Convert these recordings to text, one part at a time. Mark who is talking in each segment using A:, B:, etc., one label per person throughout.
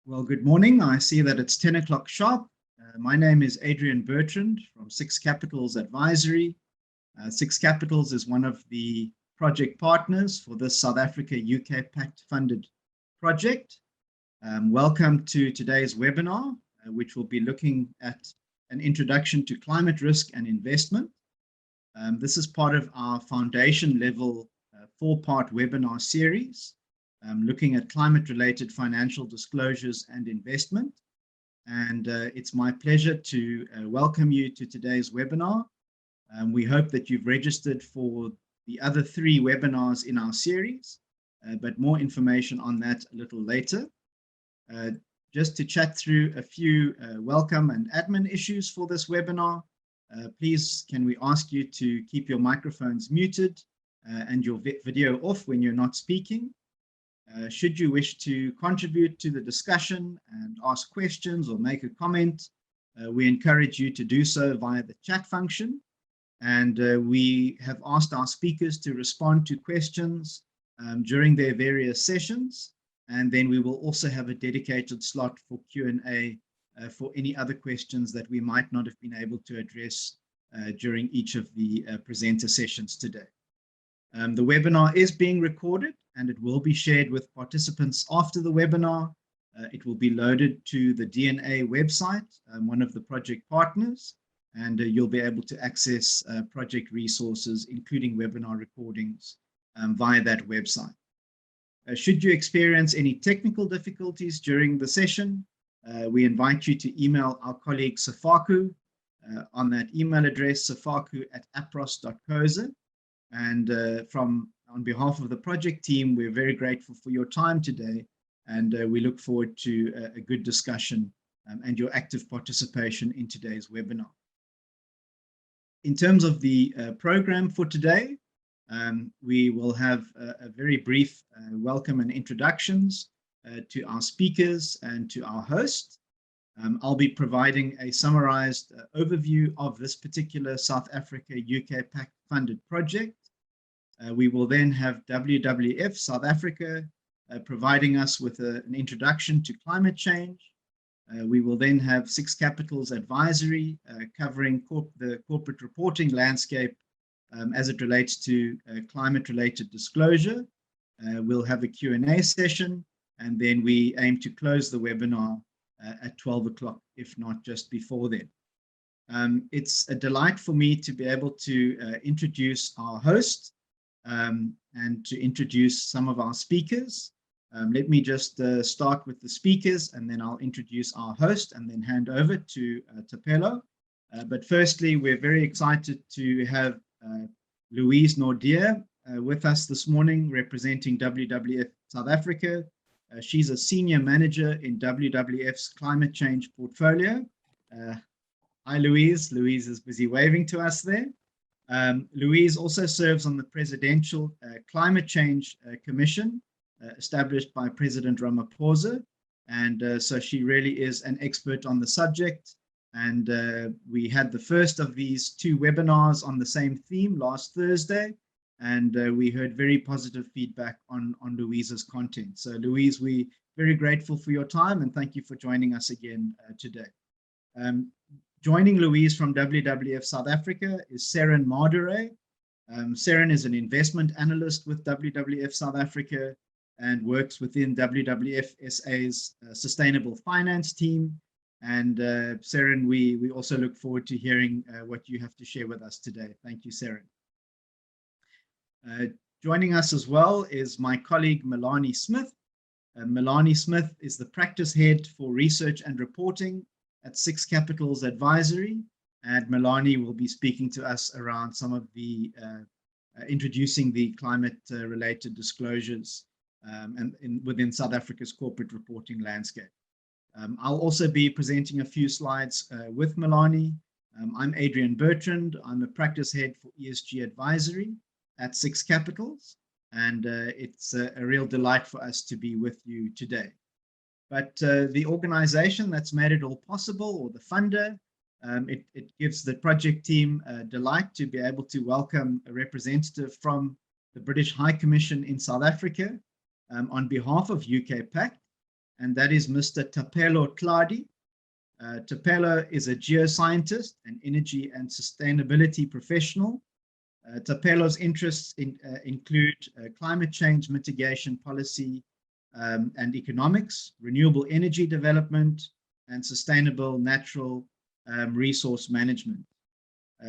A: Well, good morning. I see that it's 10 o'clock sharp. My name is Adrian Bertrand from Six Capitals Advisory. Six Capitals is one of the project partners for this South Africa-UK PACT funded project. Welcome to today's webinar, which will be looking at an introduction to climate risk and investment. This is part of our foundation level 4-part webinar series. Looking at climate-related financial disclosures and investment. And it's my pleasure to welcome you to today's webinar. We hope that you've registered for the other 3 webinars in our series, but more information on that a little later. Just to chat through a few welcome and admin issues for this webinar, please can we ask you to keep your microphones muted and your video off when you're not speaking. Should you wish to contribute to the discussion and ask questions or make a comment, we encourage you to do so via the chat function. And we have asked our speakers to respond to questions during their various sessions. And then we will also have a dedicated slot for Q&A for any other questions that we might not have been able to address during each of the presenter sessions today. The webinar is being recorded and it will be shared with participants after the webinar. It will be loaded to the DNA website, one of the project partners, and you'll be able to access project resources, including webinar recordings via that website. Should you experience any technical difficulties during the session, we invite you to email our colleague Safaku on that email address, safaku@apros.coza. And on behalf of the project team, we're very grateful for your time today, and we look forward to a good discussion and your active participation in today's webinar. In terms of the program for today, we will have a very brief welcome and introductions to our speakers and to our host. I'll be providing a summarized overview of this particular South Africa-UK PACT funded project. We will then have WWF South Africa providing us with an introduction to climate change. We will then have Six Capitals Advisory covering the corporate reporting landscape as it relates to climate-related disclosure. We'll have a Q&A session, and then we aim to close the webinar at 12 o'clock, if not just before then. It's a delight for me to be able to introduce our host and to introduce some of our speakers. Let me just start with the speakers, and then I'll introduce our host and then hand over to Tapelo. But firstly, we're very excited to have Louise Nordier with us this morning, representing WWF South Africa. She's a senior manager in WWF's climate change portfolio. Hi, Louise. Louise is busy waving to us there. Louise also serves on the Presidential Climate Change Commission established by President Ramaphosa. And so she really is an expert on the subject. And we had the first of these 2 webinars on the same theme last Thursday. And we heard very positive feedback on Louise's content. So Louise, we're very grateful for your time and thank you for joining us again today. Joining Louise from WWF South Africa is Seren Madure. Seren is an investment analyst with WWF South Africa and works within WWF SA's sustainable finance team. And Seren, we also look forward to hearing what you have to share with us today. Thank you, Seren. Joining us as well is my colleague Melanie Smith. Melanie Smith is the practice head for research and reporting at Six Capitals Advisory, and Melanie will be speaking to us around some of the introducing the climate-related disclosures within South Africa's corporate reporting landscape. I'll also be presenting a few slides with Melanie. I'm Adrian Bertrand. I'm a practice head for ESG Advisory at Six Capitals, and it's a real delight for us to be with you today. But the organization that's made it all possible, or the funder, it gives the project team a delight to be able to welcome a representative from the British High Commission in South Africa on behalf of UK PACT. and that is Mr. Tapelo Tladi. Tapelo is a geoscientist, an energy and sustainability professional. Tapelo's interests include climate change mitigation policy and economics, renewable energy development, and sustainable natural resource management.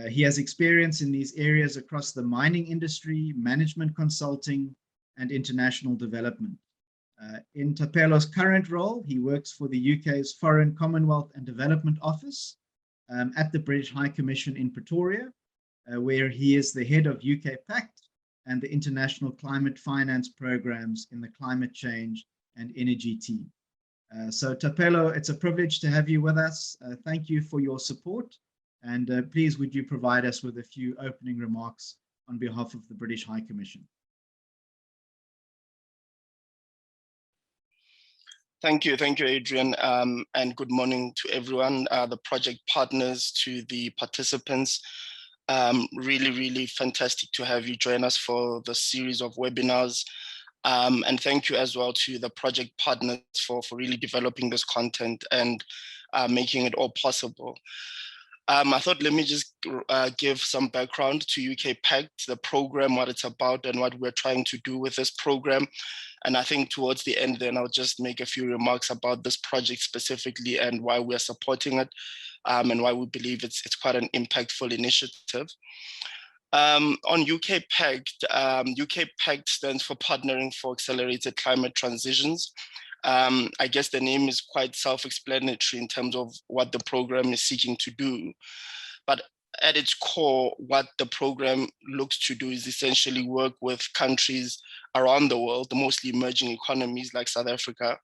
A: He has experience in these areas across the mining industry, management consulting, and international development. In Tapelo's current role, he works for the UK's Foreign, Commonwealth and Development Office at the British High Commission in Pretoria, where he is the head of UK PACT and the International Climate Finance Programs in the Climate Change and Energy team. So Tapelo, it's a privilege to have you with us. Thank you for your support. And please, would you provide us with a few opening remarks on behalf of the British High Commission?
B: Thank you, Adrian, and good morning to everyone, the project partners, to the participants. Really fantastic to have you join us for the series of webinars. And thank you as well to the project partners for really developing this content and making it all possible. I thought, let me just give some background to UK PACT, the program, what it's about and what we're trying to do with this program. And I think towards the end, then I'll just make a few remarks about this project specifically and why we're supporting it and why we believe it's quite an impactful initiative. On UK PACT, UK PACT stands for Partnering for Accelerated Climate Transitions. I guess the name is quite self-explanatory in terms of what the program is seeking to do. But at its core, what the program looks to do is essentially work with countries around the world, mostly emerging economies like South Africa,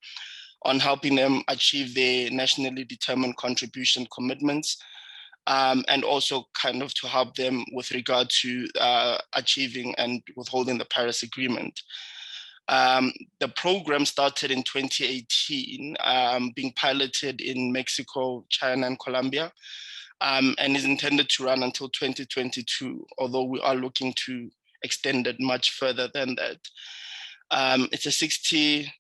B: on helping them achieve their nationally determined contribution commitments, and also kind of to help them with regard to achieving and withholding the Paris Agreement. The program started in 2018, being piloted in Mexico, China, and Colombia, and is intended to run until 2022, although we are looking to extend it much further than that. It's a 60,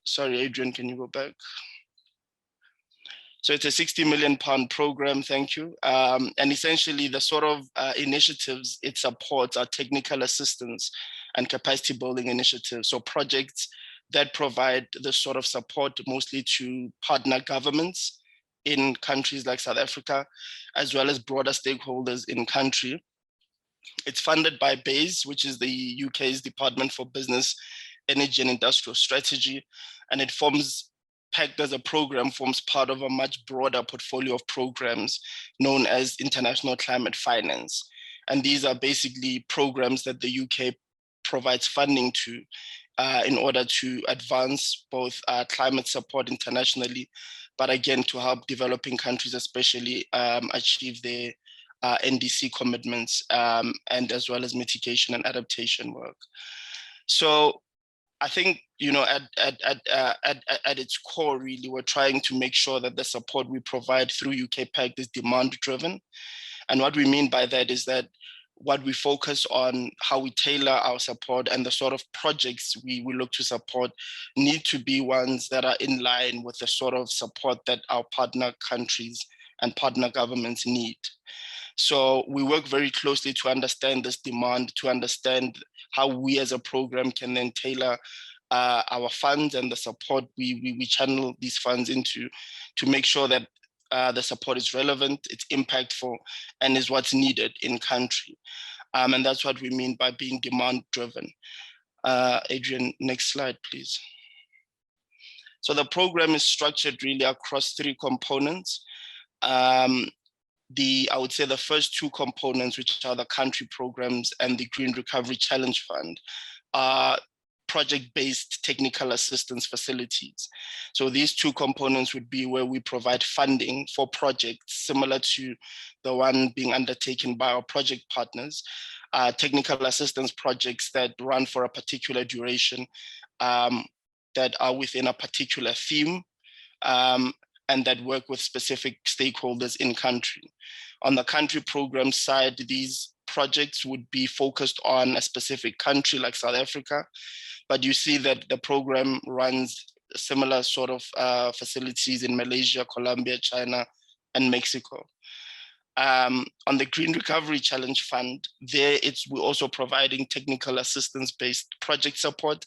B: sorry, Adrian, can you go back? So it's a £60 million program, thank you. And essentially the sort of initiatives it supports are technical assistance and capacity building initiatives. So projects that provide this sort of support mostly to partner governments in countries like South Africa, as well as broader stakeholders in country. It's funded by BEIS, which is the UK's Department for Business, Energy and Industrial Strategy, and it forms PACT as a program forms part of a much broader portfolio of programs known as International Climate Finance. And these are basically programs that the UK provides funding to in order to advance both climate support internationally, but again, to help developing countries especially achieve their NDC commitments and as well as mitigation and adaptation work. So I think, you know, at its core, really, we're trying to make sure that the support we provide through UK PACT is demand driven. And what we mean by that is that what we focus on, how we tailor our support and the sort of projects we look to support need to be ones that are in line with the sort of support that our partner countries and partner governments need. So we work very closely to understand this demand, to understand how we as a program can then tailor our funds and the support we channel these funds into to make sure that the support is relevant, it's impactful, and is what's needed in country. And that's what we mean by being demand driven. Adrian, next slide, please. So the program is structured really across three components. I would say the first two components, which are the country programs and the Green Recovery Challenge Fund, are project-based technical assistance facilities. So these two components would be where we provide funding for projects similar to the one being undertaken by our project partners, technical assistance projects that run for a particular duration, that are within a particular theme, and that work with specific stakeholders in country. On the country program side, these projects would be focused on a specific country like South Africa, but you see that the program runs similar sort of facilities in Malaysia, Colombia, China, and Mexico. On the Green Recovery Challenge Fund, we're also providing technical assistance-based project support,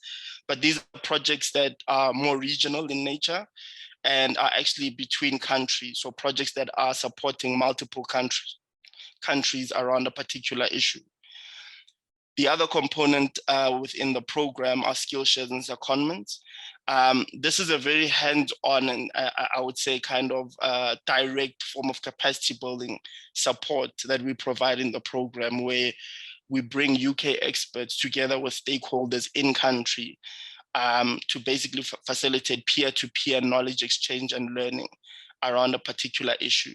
B: but these are projects that are more regional in nature and are actually between countries. So projects that are supporting multiple countries around a particular issue. The other component within the program are skill shares and secondments. This is a very hands-on and I would say kind of direct form of capacity building support that we provide in the program, where we bring UK experts together with stakeholders in country to basically facilitate peer-to-peer knowledge exchange and learning around a particular issue.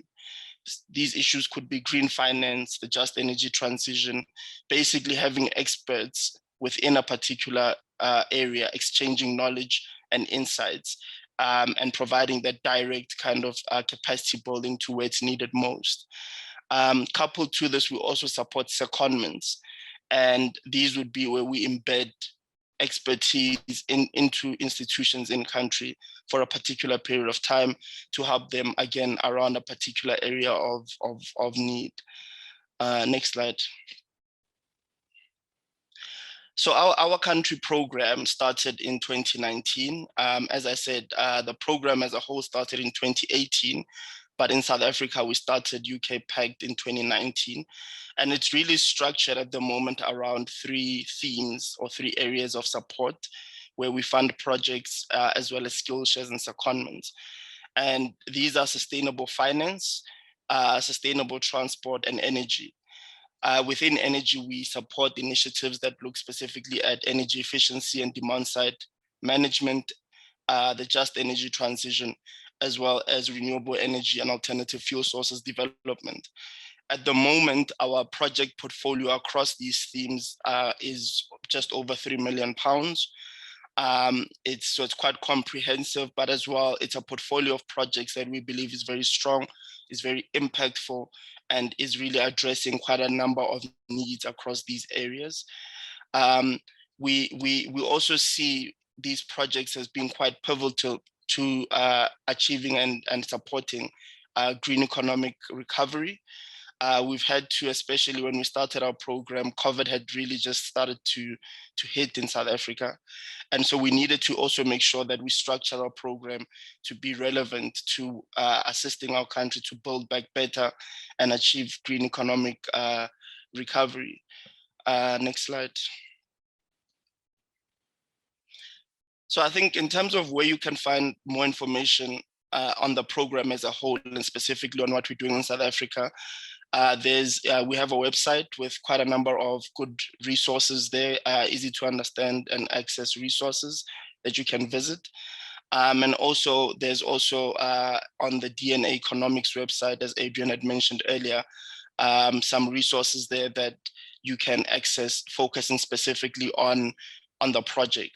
B: These issues could be green finance, the just energy transition, basically having experts within a particular area exchanging knowledge and insights and providing that direct kind of capacity building to where it's needed most. Coupled to this, we also support secondments, and these would be where we embed expertise into institutions in country for a particular period of time to help them, again, around a particular area of need. Next slide. So our country program started in 2019. As I said, the program as a whole started in 2018, but in South Africa, we started UK PACT in 2019. And it's really structured at the moment around 3 themes or 3 areas of support, where we fund projects as well as skill shares and secondments. And these are sustainable finance, sustainable transport, and energy. Within energy, we support initiatives that look specifically at energy efficiency and demand side management, the just energy transition, as well as renewable energy and alternative fuel sources development. At the moment, our project portfolio across these themes is just over £3 million. It's quite comprehensive, but as well, it's a portfolio of projects that we believe is very strong, is very impactful, and is really addressing quite a number of needs across these areas. We also see these projects as being quite pivotal to achieving and supporting green economic recovery. We've had to, especially when we started our program, COVID had really just started to hit in South Africa. And so we needed to also make sure that we structure our program to be relevant to assisting our country to build back better and achieve green economic recovery. Next slide. So I think in terms of where you can find more information on the program as a whole, and specifically on what we're doing in South Africa, we have a website with quite a number of good resources there, easy to understand and access resources that you can visit. And also, there's also on the DNA Economics website, as Adrian had mentioned earlier, some resources there that you can access, focusing specifically on the project.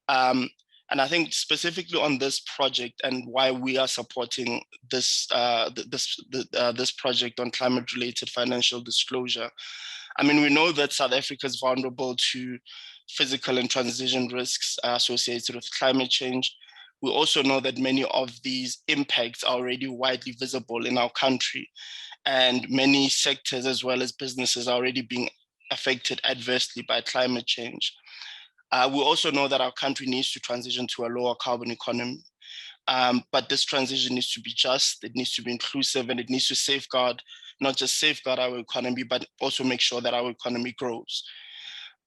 B: And I think specifically on this project and why we are supporting this this project on climate-related financial disclosure. I mean, we know that South Africa is vulnerable to physical and transition risks associated with climate change. We also know that many of these impacts are already widely visible in our country, and many sectors as well as businesses are already being affected adversely by climate change. We also know that our country needs to transition to a lower carbon economy, but this transition needs to be just, it needs to be inclusive, and it needs to safeguard, not just safeguard our economy, but also make sure that our economy grows.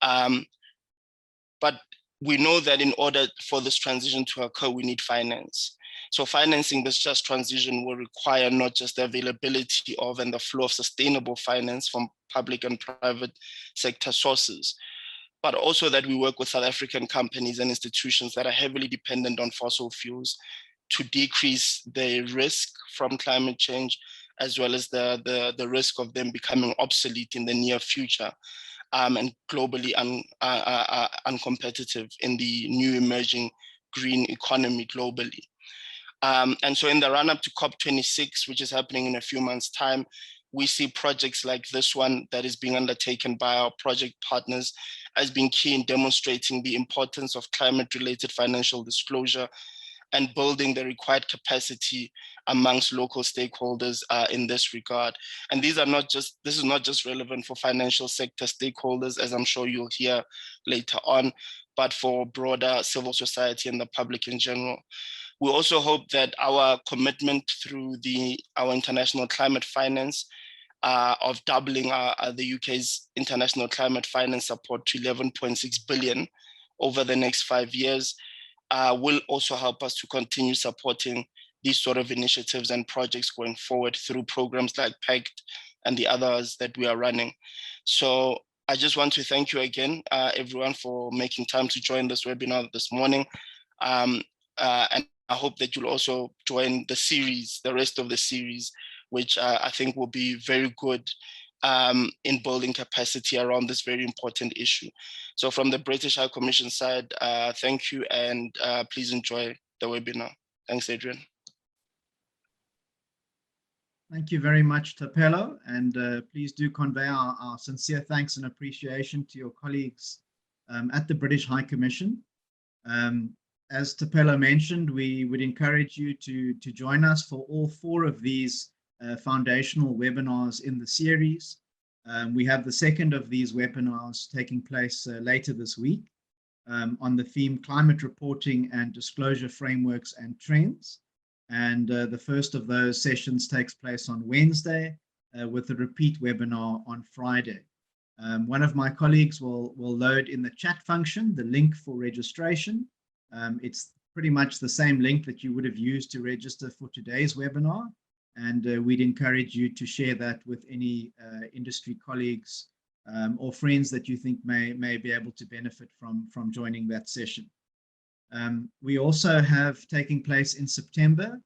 B: But we know that in order for this transition to occur, we need finance. So financing this just transition will require not just the availability of and the flow of sustainable finance from public and private sector sources, but also that we work with South African companies and institutions that are heavily dependent on fossil fuels to decrease the risk from climate change, as well as the risk of them becoming obsolete in the near future and globally uncompetitive in the new emerging green economy globally. And so in the run-up to COP26, which is happening in a few months' time, we see projects like this one that is being undertaken by our project partners as being key in demonstrating the importance of climate-related financial disclosure and building the required capacity amongst local stakeholders in this regard. And this is not just relevant for financial sector stakeholders, as I'm sure you'll hear later on, but for broader civil society and the public in general. We also hope that our commitment through our international climate finance of doubling the UK's international climate finance support to 11.6 billion over the next 5 years will also help us to continue supporting these sort of initiatives and projects going forward through programs like PACT and the others that we are running. So I just want to thank you again, everyone, for making time to join this webinar this morning. And I hope that you'll also join the series, the rest of the series, which I think will be very good in building capacity around this very important issue. So from the British High Commission side, thank you, and please enjoy the webinar. Thanks, Adrian.
A: Thank you very much, Thapelo, and please do convey our sincere thanks and appreciation to your colleagues at the British High Commission. As Thapelo mentioned, we would encourage you to join us for all 4 of these foundational webinars in the series. We have the second of these webinars taking place later this week on the theme Climate Reporting and Disclosure Frameworks and Trends. And the first of those sessions takes place on Wednesday with a repeat webinar on Friday. One of my colleagues will load in the chat function the link for registration. It's pretty much the same link that you would have used to register for today's webinar. And we'd encourage you to share that with any industry colleagues or friends that you think may be able to benefit from joining that session. We also have taking place in September,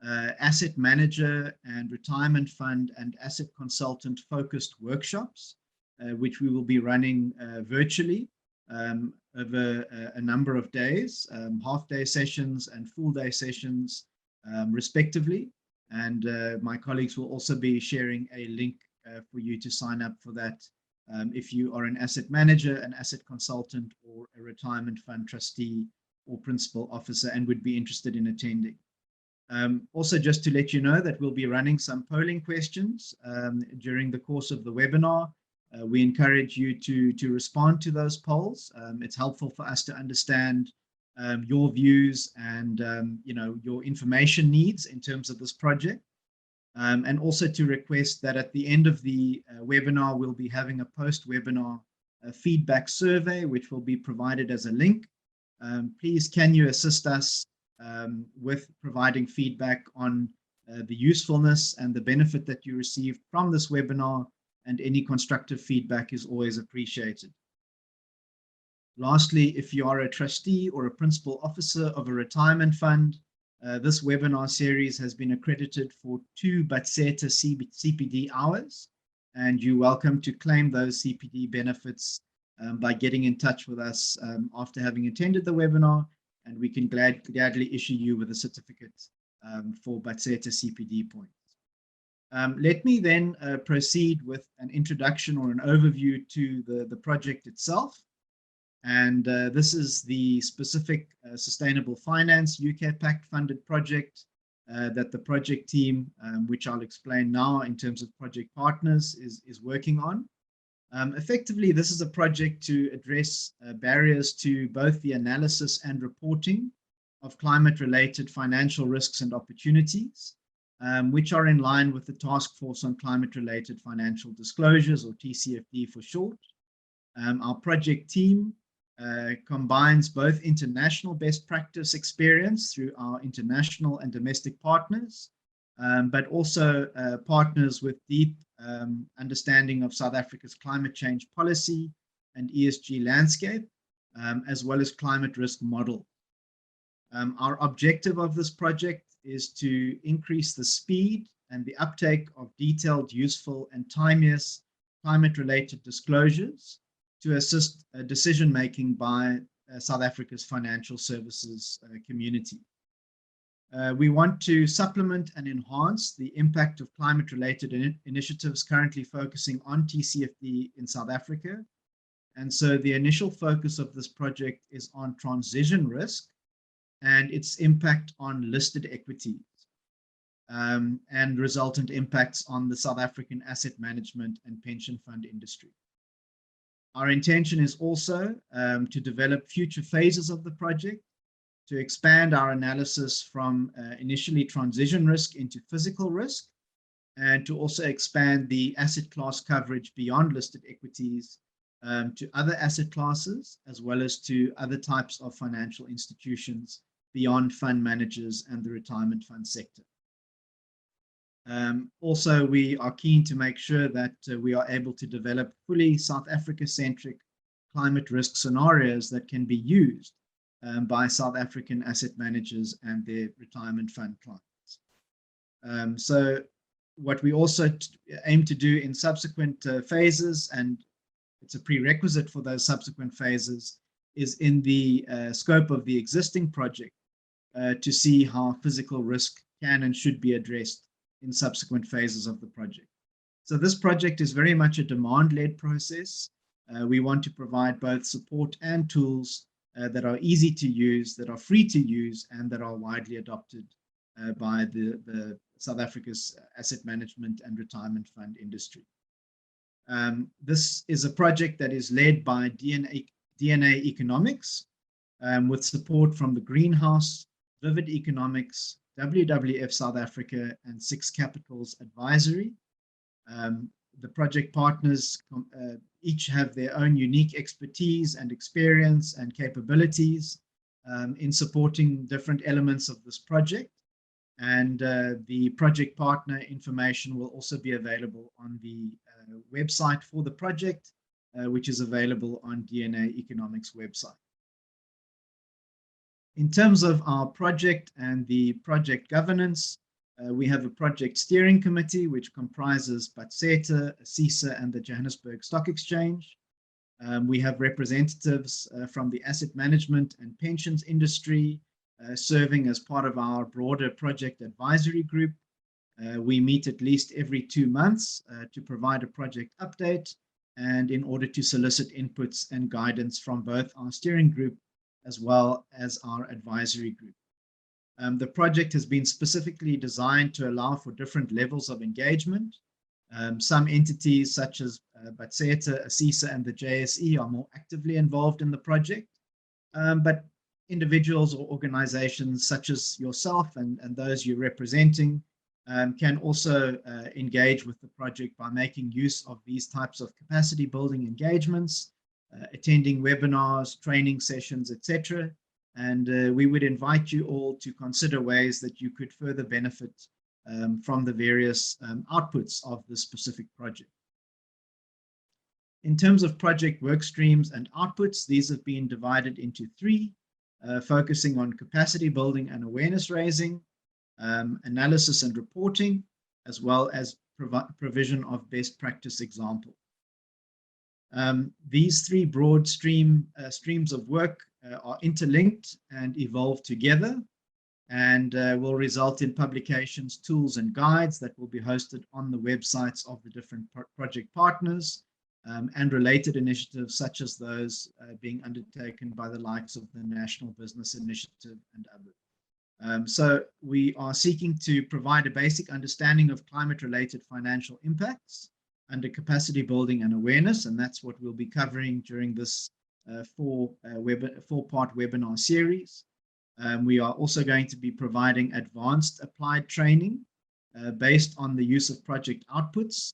A: asset manager and retirement fund and asset consultant focused workshops, which we will be running virtually over a number of days, half-day sessions and full-day sessions respectively. And my colleagues will also be sharing a link for you to sign up for that if you are an asset manager, an asset consultant, or a retirement fund trustee or principal officer and would be interested in attending. Also, just to let you know that we'll be running some polling questions during the course of the webinar. We encourage you to respond to those polls. It's helpful for us to understand your views and your information needs in terms of this project, and also to request that at the end of the webinar we'll be having a post-webinar feedback survey which will be provided as a link. Please can you assist us with providing feedback on the usefulness and the benefit that you received from this webinar, and any constructive feedback is always appreciated. Lastly, if you are a trustee or a principal officer of a retirement fund, this webinar series has been accredited for 2 Batseta CPD hours, and you're welcome to claim those CPD benefits by getting in touch with us after having attended the webinar, and we can gladly issue you with a certificate for Batseta CPD points. Let me then proceed with an introduction or an overview to the project itself. And this is the specific Sustainable Finance UK PACT funded project that the project team, which I'll explain now in terms of project partners, is working on. Effectively, this is a project to address barriers to both the analysis and reporting of climate-related financial risks and opportunities, which are in line with the Task Force on Climate-Related Financial Disclosures, or TCFD for short. Our project team combines both international best practice experience through our international and domestic partners, but also partners with deep understanding of South Africa's climate change policy and ESG landscape, as well as climate risk model. Our objective of this project is to increase the speed and the uptake of detailed, useful, and timeous climate-related disclosures to assist decision-making by South Africa's financial services community. We want to supplement and enhance the impact of climate-related initiatives currently focusing on TCFD in South Africa. And so the initial focus of this project is on transition risk, and its impact on listed equities, and resultant impacts on the South African asset management and pension fund industry. Our intention is also to develop future phases of the project, to expand our analysis from initially transition risk into physical risk, and to also expand the asset class coverage beyond listed equities to other asset classes, as well as to other types of financial institutions beyond fund managers and the retirement fund sector. Also, we are keen to make sure that we are able to develop fully South Africa-centric climate risk scenarios that can be used by South African asset managers and their retirement fund clients. So what we also aim to do in subsequent phases, and it's a prerequisite for those subsequent phases, is in the scope of the existing project to see how physical risk can and should be addressed in subsequent phases of the project. So this project is very much a demand-led process. We want to provide both support and tools that are easy to use, that are free to use, and that are widely adopted by the South Africa's asset management and retirement fund industry. This is a project that is led by DNA Economics, with support from the Greenhouse, Vivid Economics, WWF South Africa, and Six Capitals Advisory. The project partners each have their own unique expertise and experience and capabilities in supporting different elements of this project. And the project partner information will also be available on the website for the project, which is available on DNA Economics website. In terms of our project and the project governance, we have a project steering committee which comprises Batseta, ASISA, and the Johannesburg Stock Exchange. We have representatives from the asset management and pensions industry serving as part of our broader project advisory group. We meet at least every 2 months to provide a project update and in order to solicit inputs and guidance from both our steering group as well as our advisory group. The project has been specifically designed to allow for different levels of engagement. Some entities such as Batseta, ASISA, and the JSE are more actively involved in the project, but individuals or organizations such as yourself and those you're representing can also engage with the project by making use of these types of capacity building engagements, attending webinars, training sessions, etc. And we would invite you all to consider ways that you could further benefit from the various outputs of this specific project. In terms of project work streams and outputs, these have been divided into 3, focusing on capacity building and awareness raising, analysis and reporting, as well as provision of best practice examples. These 3 broad streams of work are interlinked and evolve together, and will result in publications, tools, and guides that will be hosted on the websites of the different project partners, and related initiatives such as those being undertaken by the likes of the National Business Initiative and others. So we are seeking to provide a basic understanding of climate-related financial impacts under capacity building and awareness, and that's what we'll be covering during this 4-part webinar series. We are also going to be providing advanced applied training based on the use of project outputs,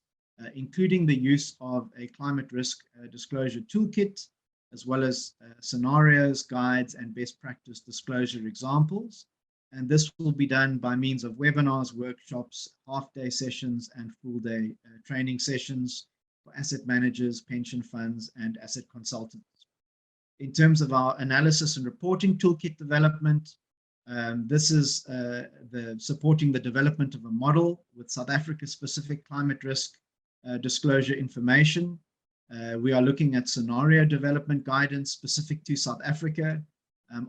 A: including the use of a climate risk disclosure toolkit, as well as scenarios, guides, and best practice disclosure examples. And this will be done by means of webinars, workshops, half-day sessions, and full-day training sessions for asset managers, pension funds, and asset consultants. In terms of our analysis and reporting toolkit development, this is supporting the development of a model with South Africa-specific climate risk disclosure information. We are looking at scenario development guidance specific to South Africa.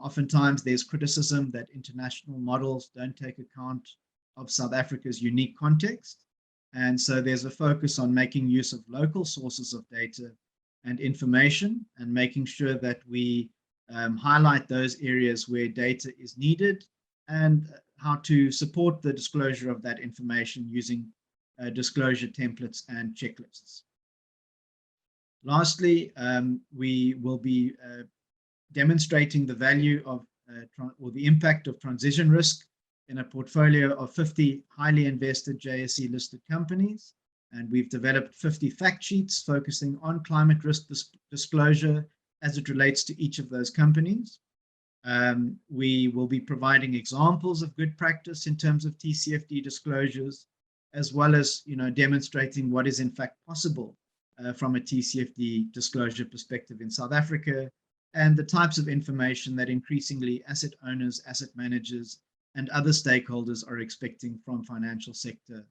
A: Oftentimes there's criticism that international models don't take account of South Africa's unique context. And so there's a focus on making use of local sources of data and information and making sure that we highlight those areas where data is needed, and how to support the disclosure of that information using disclosure templates and checklists. Lastly, we will be demonstrating the value of or the impact of transition risk in a portfolio of 50 highly invested JSE listed companies. And we've developed 50 fact sheets focusing on climate risk disclosure as it relates to each of those companies. We will be providing examples of good practice in terms of TCFD disclosures, as well as demonstrating what is in fact possible from a TCFD disclosure perspective in South Africa, and the types of information that increasingly asset owners, asset managers, and other stakeholders are expecting from financial sector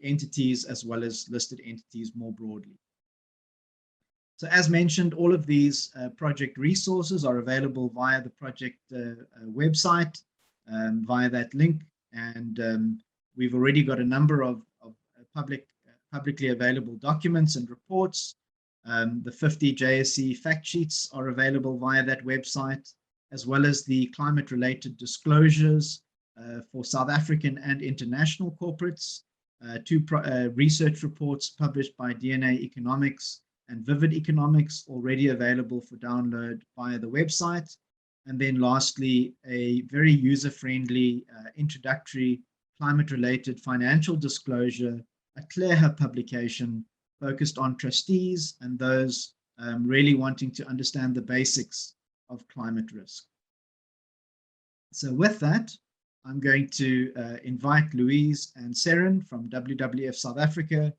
A: entities, as well as listed entities more broadly. So as mentioned, all of these project resources are available via the project website, via that link, and we've already got a number of publicly available documents and reports. The 50 JSE fact sheets are available via that website, as well as the climate-related disclosures for South African and international corporates, two research reports published by DNA Economics and Vivid Economics, already available for download via the website. And then lastly, a very user-friendly introductory climate-related financial disclosure, Atleha publication focused on trustees and those really wanting to understand the basics of climate risk. So with that, I'm going to invite Louise and Seren from WWF South Africa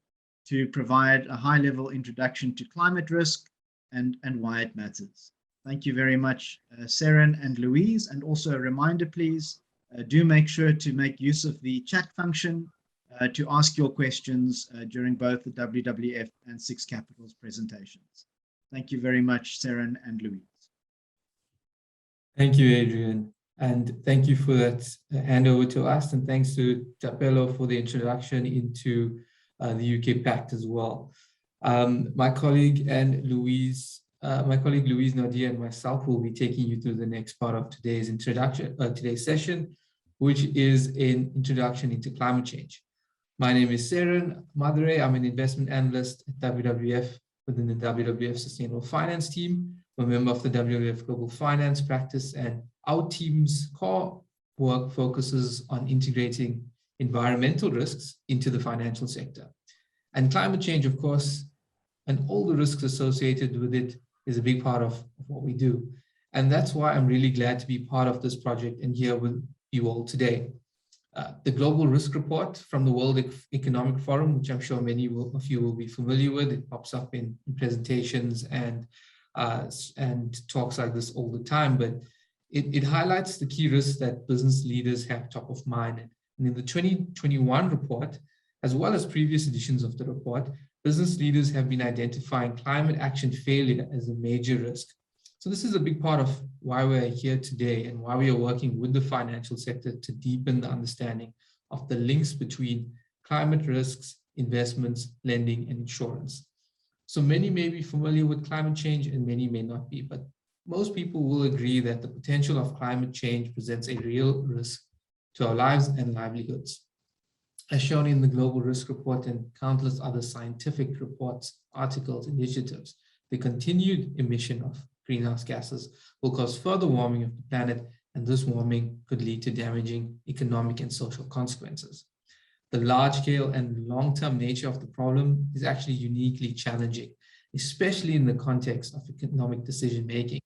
A: to provide a high-level introduction to climate risk and why it matters. Thank you very much, Seren and Louise. And also a reminder, please, do make sure to make use of the chat function to ask your questions during both the WWF and Six Capitals presentations. Thank you very much, Seren and Louise.
C: Thank you, Adrian. And thank you for that handover to us. And thanks to Tapelo for the introduction into the UK PACT as well. My colleague Louise Nadia and myself will be taking you through the next part of today's today's session, which is an introduction into climate change. My name is Seren Madure. I'm an investment analyst at WWF within the WWF Sustainable Finance team. I'm a member of the WWF Global Finance practice, and our team's core work focuses on integrating environmental risks into the financial sector. And climate change, of course, and all the risks associated with it is a big part of what we do. And that's why I'm really glad to be part of this project and here with you all today. The Global Risk Report from the World Economic Forum, which I'm sure many of you will be familiar with. It pops up in presentations and talks like this all the time, but it highlights the key risks that business leaders have top of mind. And in the 2021 report, as well as previous editions of the report, business leaders have been identifying climate action failure as a major risk. So this is a big part of why we're here today and why we are working with the financial sector to deepen the understanding of the links between climate risks, investments, lending, and insurance. So many may be familiar with climate change and many may not be, but most people will agree that the potential of climate change presents a real risk to our lives and livelihoods. As shown in the Global Risk Report and countless other scientific reports, articles, initiatives, the continued emission of greenhouse gases will cause further warming of the planet, and this warming could lead to damaging economic and social consequences. The large-scale and long-term nature of the problem is actually uniquely challenging, especially in the context of economic decision-making.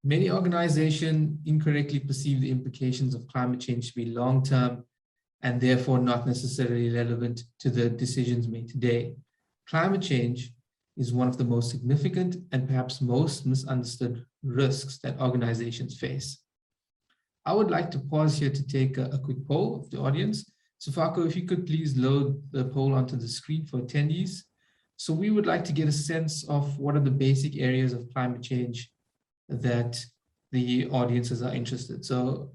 C: Many organizations incorrectly perceive the implications of climate change to be long-term and therefore not necessarily relevant to the decisions made today. Climate change is one of the most significant and perhaps most misunderstood risks that organizations face. I would like to pause here to take a quick poll of the audience. Sufako, if you could please load the poll onto the screen for attendees. So we would like to get a sense of what are the basic areas of climate change that the audiences are interested. So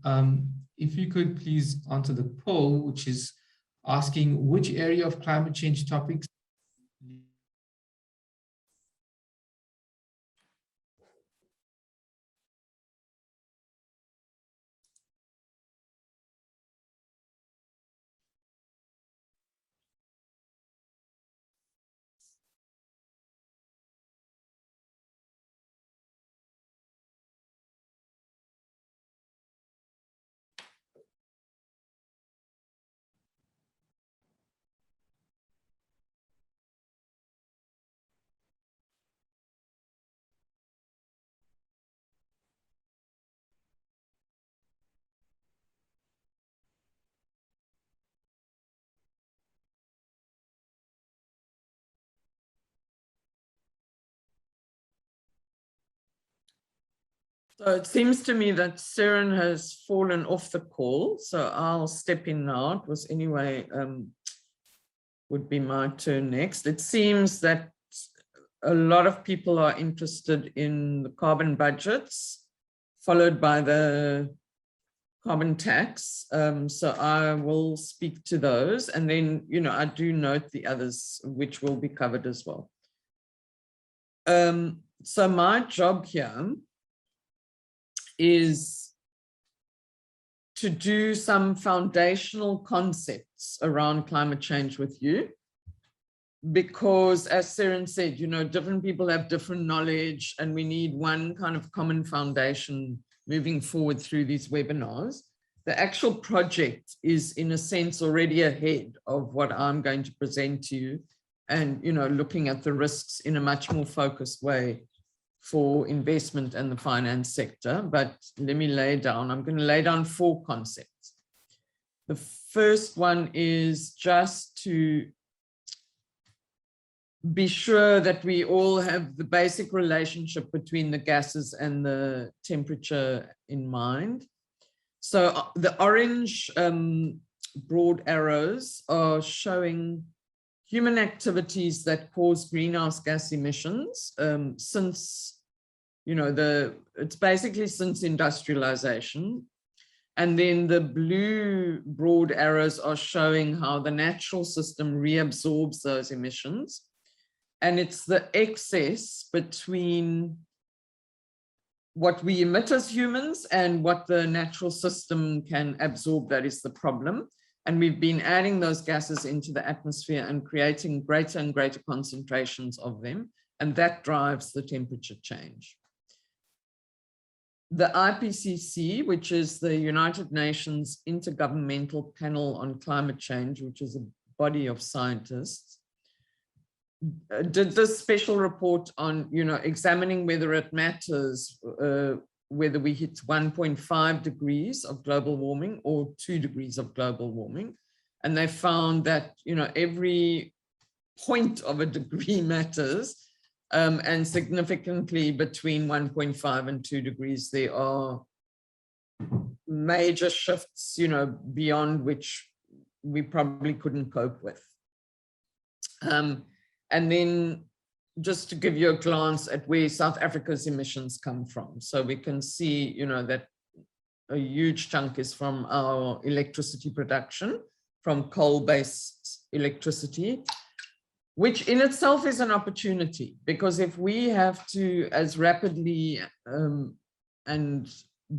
C: if you could please answer the poll, which is asking which area of climate change topics
D: So it seems to me that Seren has fallen off the call, so I'll step in now. It was anyway, would be my turn next. It seems that a lot of people are interested in the carbon budgets, followed by the carbon tax. So I will speak to those. And then, you know, I do note the others, which will be covered as well. So my job here is to do some foundational concepts around climate change with you. Because as Seren said, you know, different people have different knowledge and we need one kind of common foundation moving forward through these webinars. The actual project is in a sense already ahead of what I'm going to present to you and, you know, looking at the risks in a much more focused way for investment and the finance sector. But let me lay down, I'm going to lay down 4 concepts. The first one is just to be sure that we all have the basic relationship between the gases and the temperature in mind. So the orange broad arrows are showing human activities that cause greenhouse gas emissions since, you know, it's basically since industrialization. And then the blue broad arrows are showing how the natural system reabsorbs those emissions. And it's the excess between what we emit as humans and what the natural system can absorb that is the problem. And we've been adding those gases into the atmosphere and creating greater and greater concentrations of them. And that drives the temperature change. The IPCC, which is the United Nations Intergovernmental Panel on Climate Change, which is a body of scientists, did this special report on, you know, examining whether it matters whether we hit 1.5 degrees of global warming or 2 degrees of global warming. And they found that, you know, every point of a degree matters. And significantly between 1.5 and 2 degrees, there are major shifts, you know, beyond which we probably couldn't cope with. And then just to give you a glance at where South Africa's emissions come from. So we can see, you know, that a huge chunk is from our electricity production, from coal-based electricity, which in itself is an opportunity, because if we have to, as rapidly and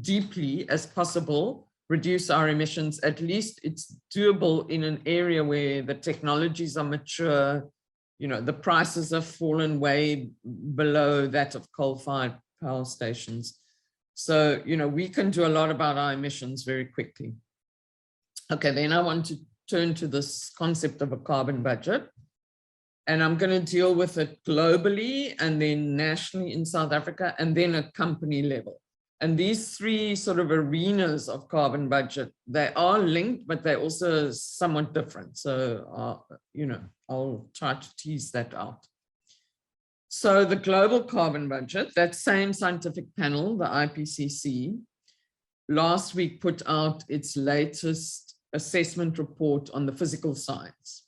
D: deeply as possible, reduce our emissions, at least it's doable in an area where the technologies are mature, you know, the prices have fallen way below that of coal-fired power stations. So, you know, we can do a lot about our emissions very quickly. Okay, then I want to turn to this concept of a carbon budget. And I'm going to deal with it globally and then nationally in South Africa and then at company level. And these 3 sort of arenas of carbon budget, they are linked, but they're also somewhat different. So, you know, I'll try to tease that out. So the global carbon budget, that same scientific panel, the IPCC, last week put out its latest assessment report on the physical science.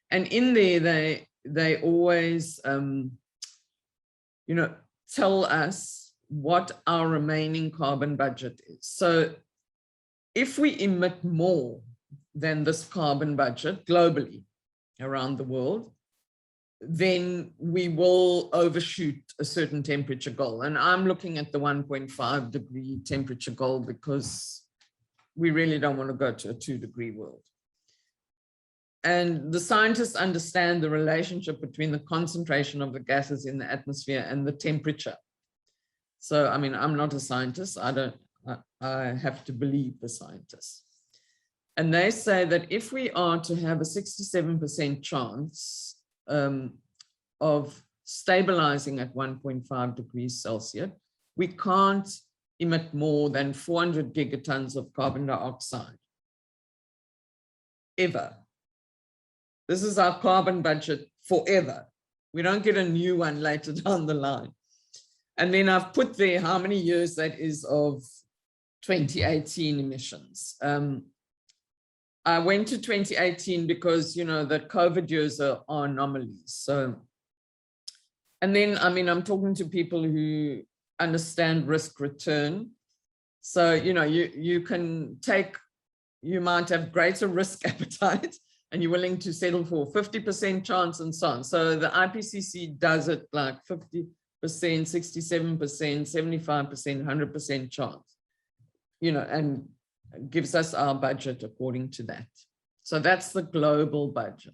D: And in there, they always, you know, tell us what our remaining carbon budget is. So if we emit more than this carbon budget globally around the world, then we will overshoot a certain temperature goal. And I'm looking at the 1.5 degree temperature goal because we really don't want to go to a 2 degree world. And the scientists understand the relationship between the concentration of the gases in the atmosphere and the temperature. So, I mean, I'm not a scientist. I have to believe the scientists. And they say that if we are to have a 67% chance of stabilizing at 1.5 degrees Celsius, we can't emit more than 400 gigatons of carbon dioxide, ever. This is our carbon budget forever. We don't get a new one later down the line. And then I've put there how many years that is of 2018 emissions. I went to 2018 because, you know, the COVID years are anomalies. So, and then, I mean, I'm talking to people who understand risk return. So, you know, you can take, you might have greater risk appetite and you're willing to settle for 50% chance and so on. So the IPCC does it like 50%, 67%, 75%, 100% chance, you know, and gives us our budget according to that. So that's the global budget.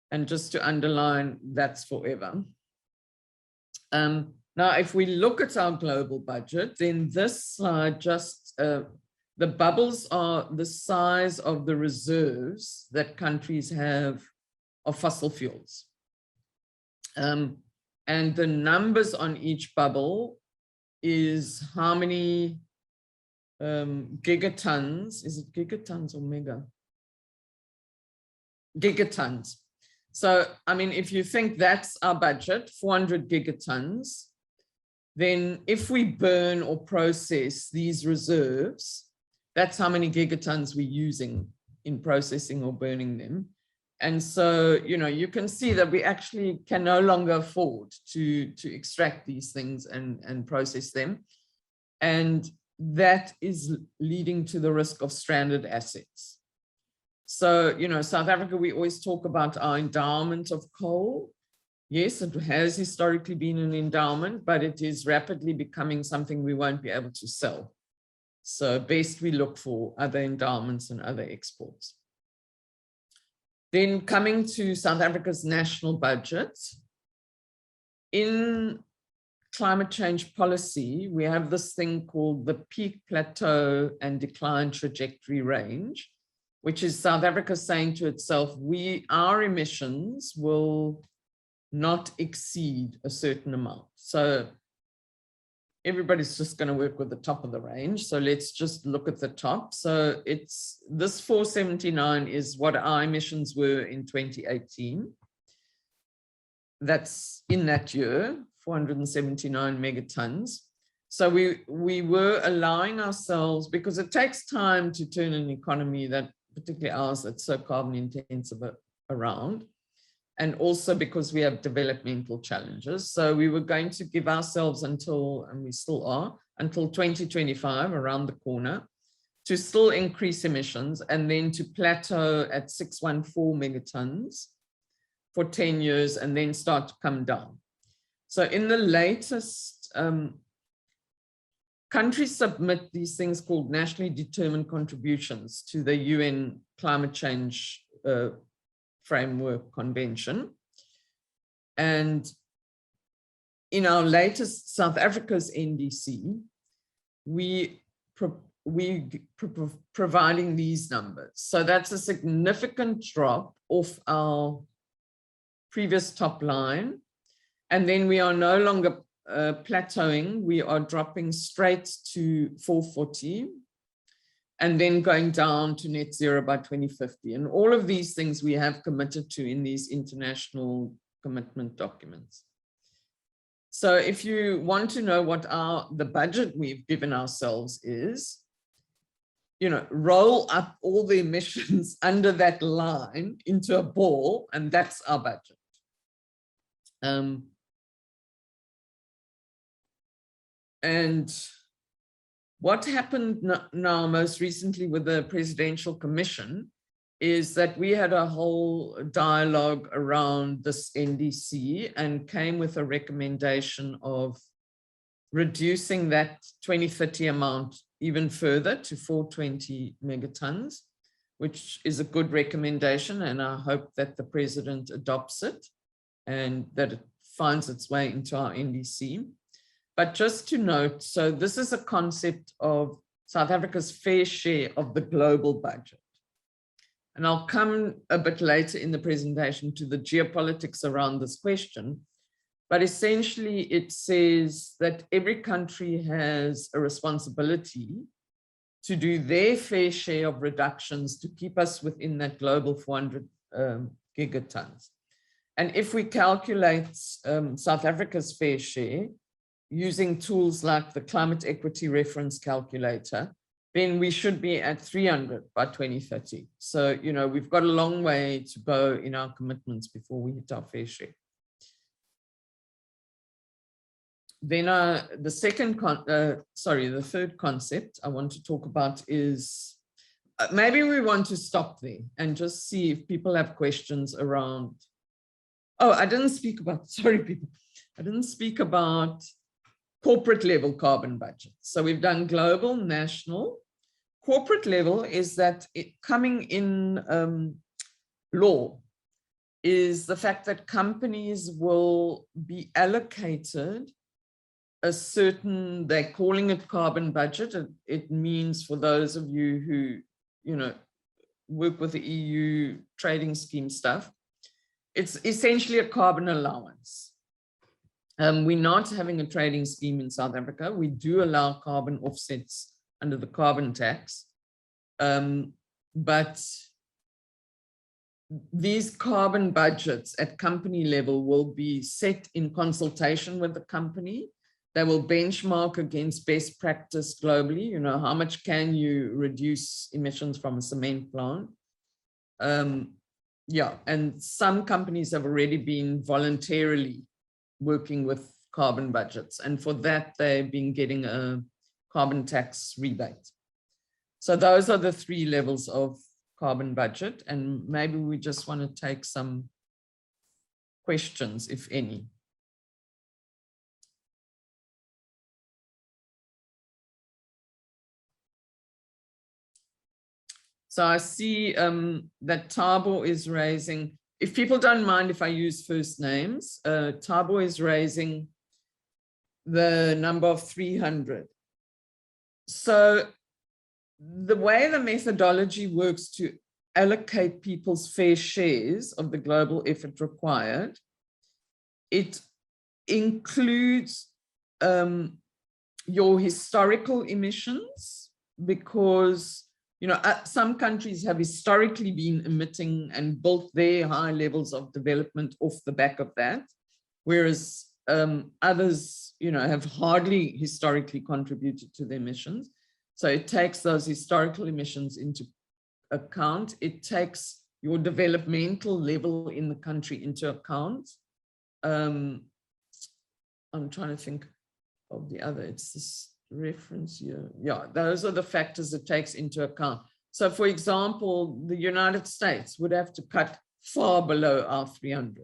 D: And just to underline, that's forever. Now, if we look at our global budget, then this slide just, the bubbles are the size of the reserves that countries have of fossil fuels. And the numbers on each bubble is how many gigatons, is it gigatons or mega? Gigatons. So, I mean, if you think that's our budget, 400 gigatons, then if we burn or process these reserves, that's how many gigatons we're using in processing or burning them. And so, you know, you can see that we actually can no longer afford to extract these things and process them. And that is leading to the risk of stranded assets. So, you know, South Africa, we always talk about our endowment of coal. Yes, it has historically been an endowment, but it is rapidly becoming something we won't be able to sell. So best we look for other endowments and other exports. Then coming to South Africa's national budget, in climate change policy, we have this thing called the peak, plateau, and decline trajectory range, which is South Africa saying to itself, our emissions will not exceed a certain amount. So everybody's just going to work with the top of the range. So let's just look at the top. So it's this 479 is what our emissions were in 2018. That's in that year, 479 megatons. So we were allowing ourselves, because it takes time to turn an economy that, particularly ours, that's so carbon intensive around. And also because we have developmental challenges. So we were going to give ourselves until, and we still are, until 2025, around the corner, to still increase emissions and then to plateau at 614 megatons for 10 years and then start to come down. So in the latest, countries submit these things called nationally determined contributions to the UN climate change framework convention. And in our latest South Africa's NDC, we providing these numbers. So that's a significant drop off our previous top line. And then we are no longer plateauing, we are dropping straight to 440. And then going down to net zero by 2050. And all of these things we have committed to in these international commitment documents. So if you want to know what the budget we've given ourselves is, you know, roll up all the emissions under that line into a ball, and that's our budget. And what happened now most recently with the Presidential Commission is that we had a whole dialogue around this NDC and came with a recommendation of reducing that 2030 amount even further to 420 megatons, which is a good recommendation. And I hope that the President adopts it and that it finds its way into our NDC. But just to note, so this is a concept of South Africa's fair share of the global budget. And I'll come a bit later in the presentation to the geopolitics around this question. But essentially, it says that every country has a responsibility to do their fair share of reductions to keep us within that global 400 gigatons. And if we calculate South Africa's fair share using tools like the Climate Equity Reference Calculator, then we should be at 300 by 2030. So, you know, we've got a long way to go in our commitments before we hit our fair share. Then the third concept I want to talk about is, maybe we want to stop there and just see if people have questions around. Oh, I didn't speak about, sorry people, I didn't speak about corporate level carbon budget. So we've done global, national. Corporate level is that coming in law is the fact that companies will be allocated a certain, they're calling it carbon budget. It means, for those of you who, you know, work with the EU trading scheme stuff, it's essentially a carbon allowance. We're not having a trading scheme in South Africa. We do allow carbon offsets under the carbon tax. But these carbon budgets at company level will be set in consultation with the company. They will benchmark against best practice globally. You know, how much can you reduce emissions from a cement plant? Yeah, and some companies have already been voluntarily working with carbon budgets, and for that they've been getting a carbon tax rebate. So those are the three levels of carbon budget, and maybe we just want to take some questions, if any. So I see that Thabo is raising, if people don't mind if I use first names, Thabo is raising the number of 300. So the way the methodology works to allocate people's fair shares of the global effort required, it includes your historical emissions, because you know, some countries have historically been emitting and built their high levels of development off the back of that, whereas others, you know, have hardly historically contributed to the emissions. So it takes those historical emissions into account. It takes your developmental level in the country into account. I'm trying to think of the other, it's this reference here. Yeah, those are the factors it takes into account. So for example, the United States would have to cut far below our 300.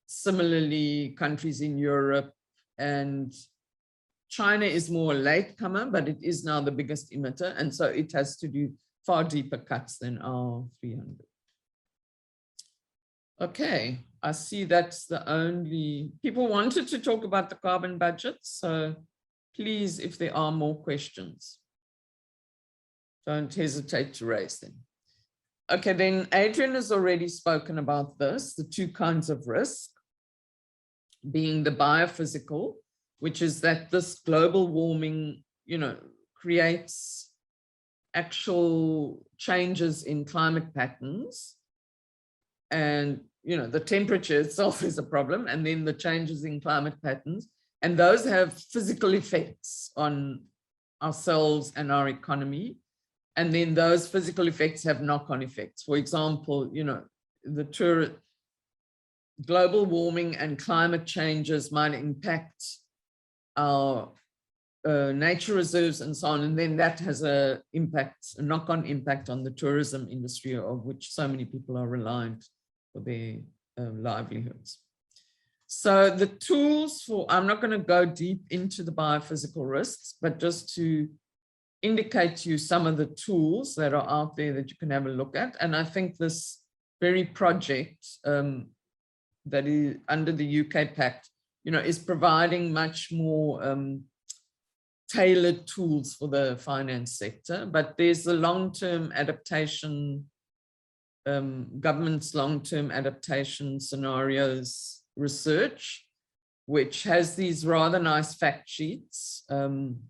D: Similarly, countries in Europe, and China is more a latecomer, but it is now the biggest emitter, and so it has to do far deeper cuts than our 300. Okay, I see that's the only, people wanted to talk about the carbon budget, so please, if there are more questions, don't hesitate to raise them. Okay, then Adrian has already spoken about this, the two kinds of risk, being the biophysical, which is that this global warming, you know, creates actual changes in climate patterns. And, you know, the temperature itself is a problem, and then the changes in climate patterns, and those have physical effects on ourselves and our economy. And then those physical effects have knock-on effects. For example, you know, the global warming and climate changes might impact our nature reserves and so on, and then that has a knock-on impact on the tourism industry, of which so many people are reliant for their livelihoods. So the tools for, I'm not going to go deep into the biophysical risks, but just to indicate to you some of the tools that are out there that you can have a look at. And I think this very project that is under the UK PACT, you know, is providing much more tailored tools for the finance sector. But there's the long-term adaptation, government's long-term adaptation scenarios research, which has these rather nice fact sheets. And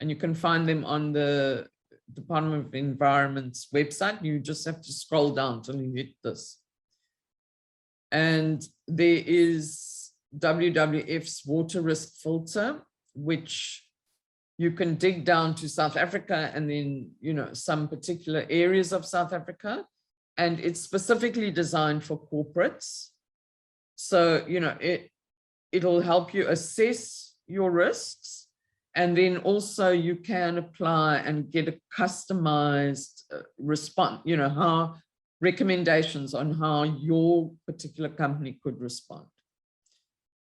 D: you can find them on the Department of Environment's website. You just have to scroll down till you hit this. And there is WWF's water risk filter, which you can dig down to South Africa and then, you know, some particular areas of South Africa. And it's specifically designed for corporates. So, you know, it'll help you assess your risks. And then also you can apply and get a customized response, you know, how recommendations on how your particular company could respond.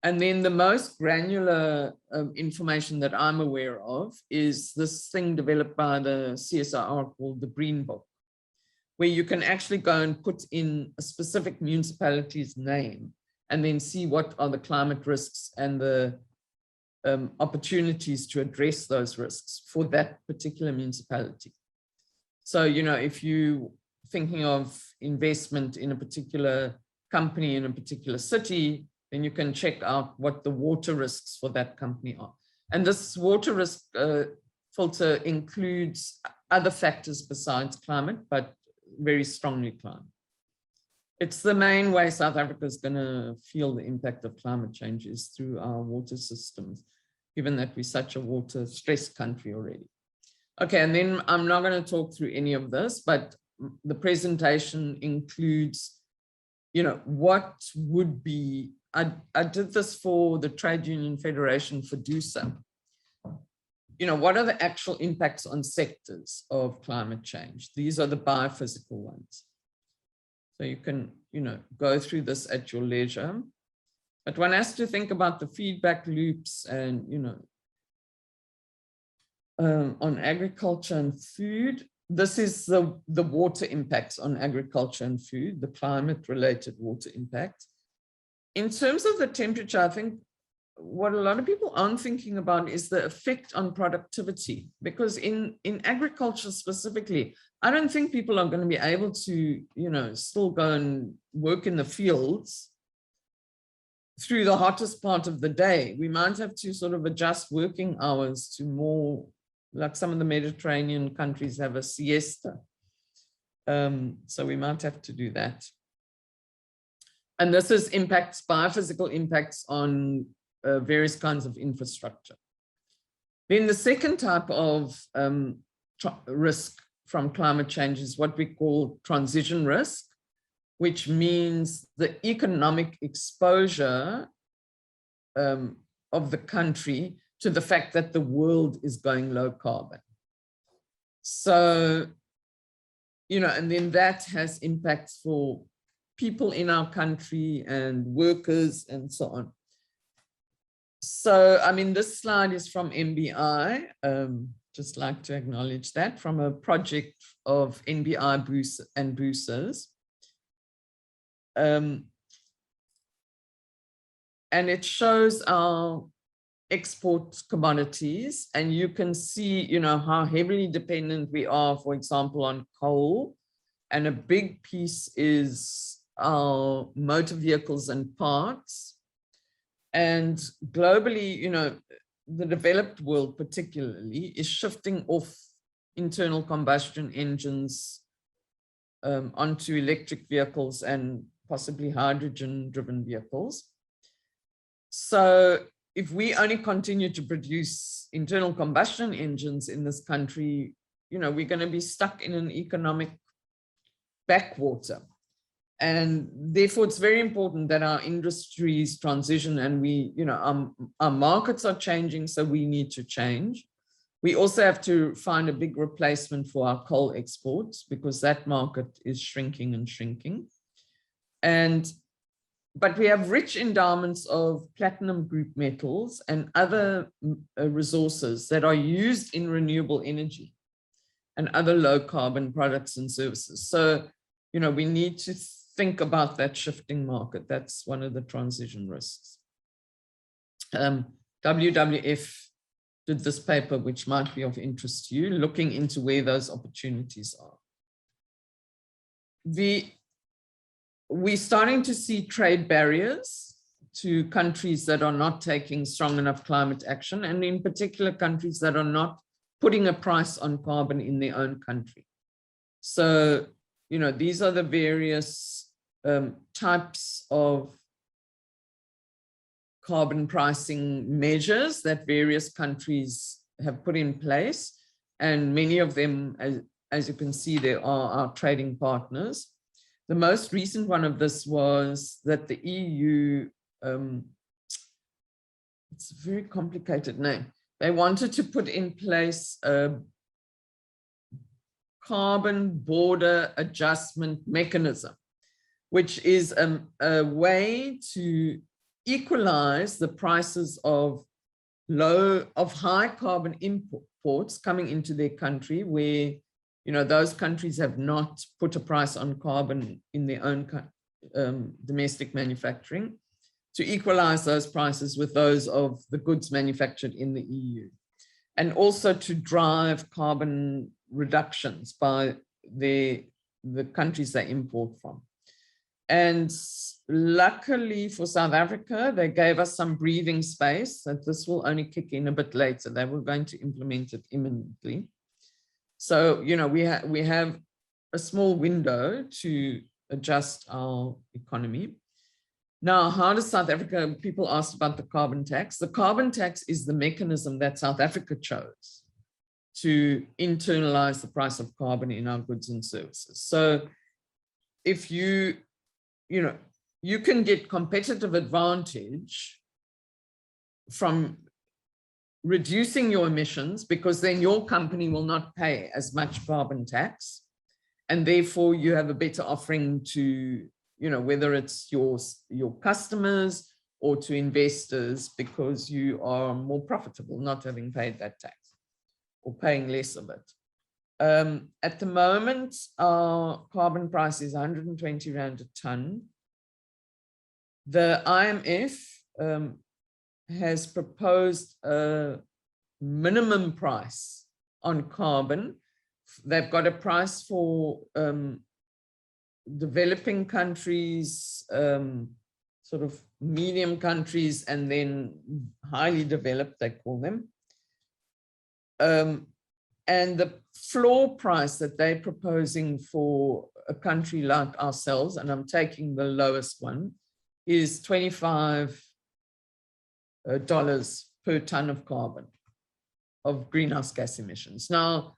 D: And then the most granular information that I'm aware of is this thing developed by the CSIR called the Green Book, where you can actually go and put in a specific municipality's name and then see what are the climate risks and the opportunities to address those risks for that particular municipality. So, you know, if you're thinking of investment in a particular company in a particular city, then you can check out what the water risks for that company are. And this water risk filter includes other factors besides climate, but very strongly climate. It's the main way South Africa is going to feel the impact of climate change is through our water systems, given that we're such a water stressed country already. Okay, and then I'm not going to talk through any of this, but the presentation includes, you know, what would be, I did this for the Trade Union Federation for DUSA. You know, what are the actual impacts on sectors of climate change? These are the biophysical ones. So you can, you know, go through this at your leisure. But one has to think about the feedback loops and, you know, on agriculture and food. This is the water impacts on agriculture and food, the climate-related water impacts. In terms of the temperature, I think what a lot of people aren't thinking about is the effect on productivity, because in agriculture specifically, I don't think people are going to be able to, you know, still go and work in the fields through the hottest part of the day. We might have to sort of adjust working hours to more, like some of the Mediterranean countries have a siesta. So we might have to do that. And this is impacts, biophysical impacts on various kinds of infrastructure. Then the second type of risk from climate change is what we call transition risk, which means the economic exposure of the country to the fact that the world is going low carbon. So, you know, and then that has impacts for people in our country and workers and so on. So, I mean, this slide is from NBI, just like to acknowledge that, from a project of NBI and boosters. And it shows our export commodities, and you can see, you know, how heavily dependent we are, for example, on coal. And a big piece is our motor vehicles and parts. And globally, you know, the developed world particularly is shifting off internal combustion engines onto electric vehicles and possibly hydrogen-driven vehicles. So if we only continue to produce internal combustion engines in this country, you know, we're going to be stuck in an economic backwater. And therefore, it's very important that our industries transition and we, you know, our markets are changing, so we need to change. We also have to find a big replacement for our coal exports because that market is shrinking and shrinking. But we have rich endowments of platinum group metals and other resources that are used in renewable energy and other low carbon products and services. So, you know, we need to think about that shifting market. That's one of the transition risks. WWF did this paper, which might be of interest to you, looking into where those opportunities are. We're starting to see trade barriers to countries that are not taking strong enough climate action, and in particular countries that are not putting a price on carbon in their own country. So, you know, these are the various types of carbon pricing measures that various countries have put in place. And many of them, as you can see, they are our trading partners. The most recent one of this was that the EU, it's a very complicated name. They wanted to put in place a carbon border adjustment mechanism, which is a way to equalize the prices of high carbon imports coming into their country, where those countries have not put a price on carbon in their own domestic manufacturing, to equalize those prices with those of the goods manufactured in the EU, and also to drive carbon reductions by the countries they import from. And luckily for South Africa, they gave us some breathing space that this will only kick in a bit later. They were going to implement it imminently. So, we have a small window to adjust our economy. Now, how does South Africa, people asked about the carbon tax. The carbon tax is the mechanism that South Africa chose to internalize the price of carbon in our goods and services. So if you can get competitive advantage from reducing your emissions, because then your company will not pay as much carbon tax. And therefore you have a better offering to, whether it's your customers or to investors, because you are more profitable not having paid that tax or paying less of it. At the moment, our carbon price is 120 Rand a ton. The IMF has proposed a minimum price on carbon. They've got a price for developing countries, sort of medium countries, and then highly developed, they call them. And the floor price that they're proposing for a country like ourselves, and I'm taking the lowest one, is $25 per ton of carbon, of greenhouse gas emissions. Now,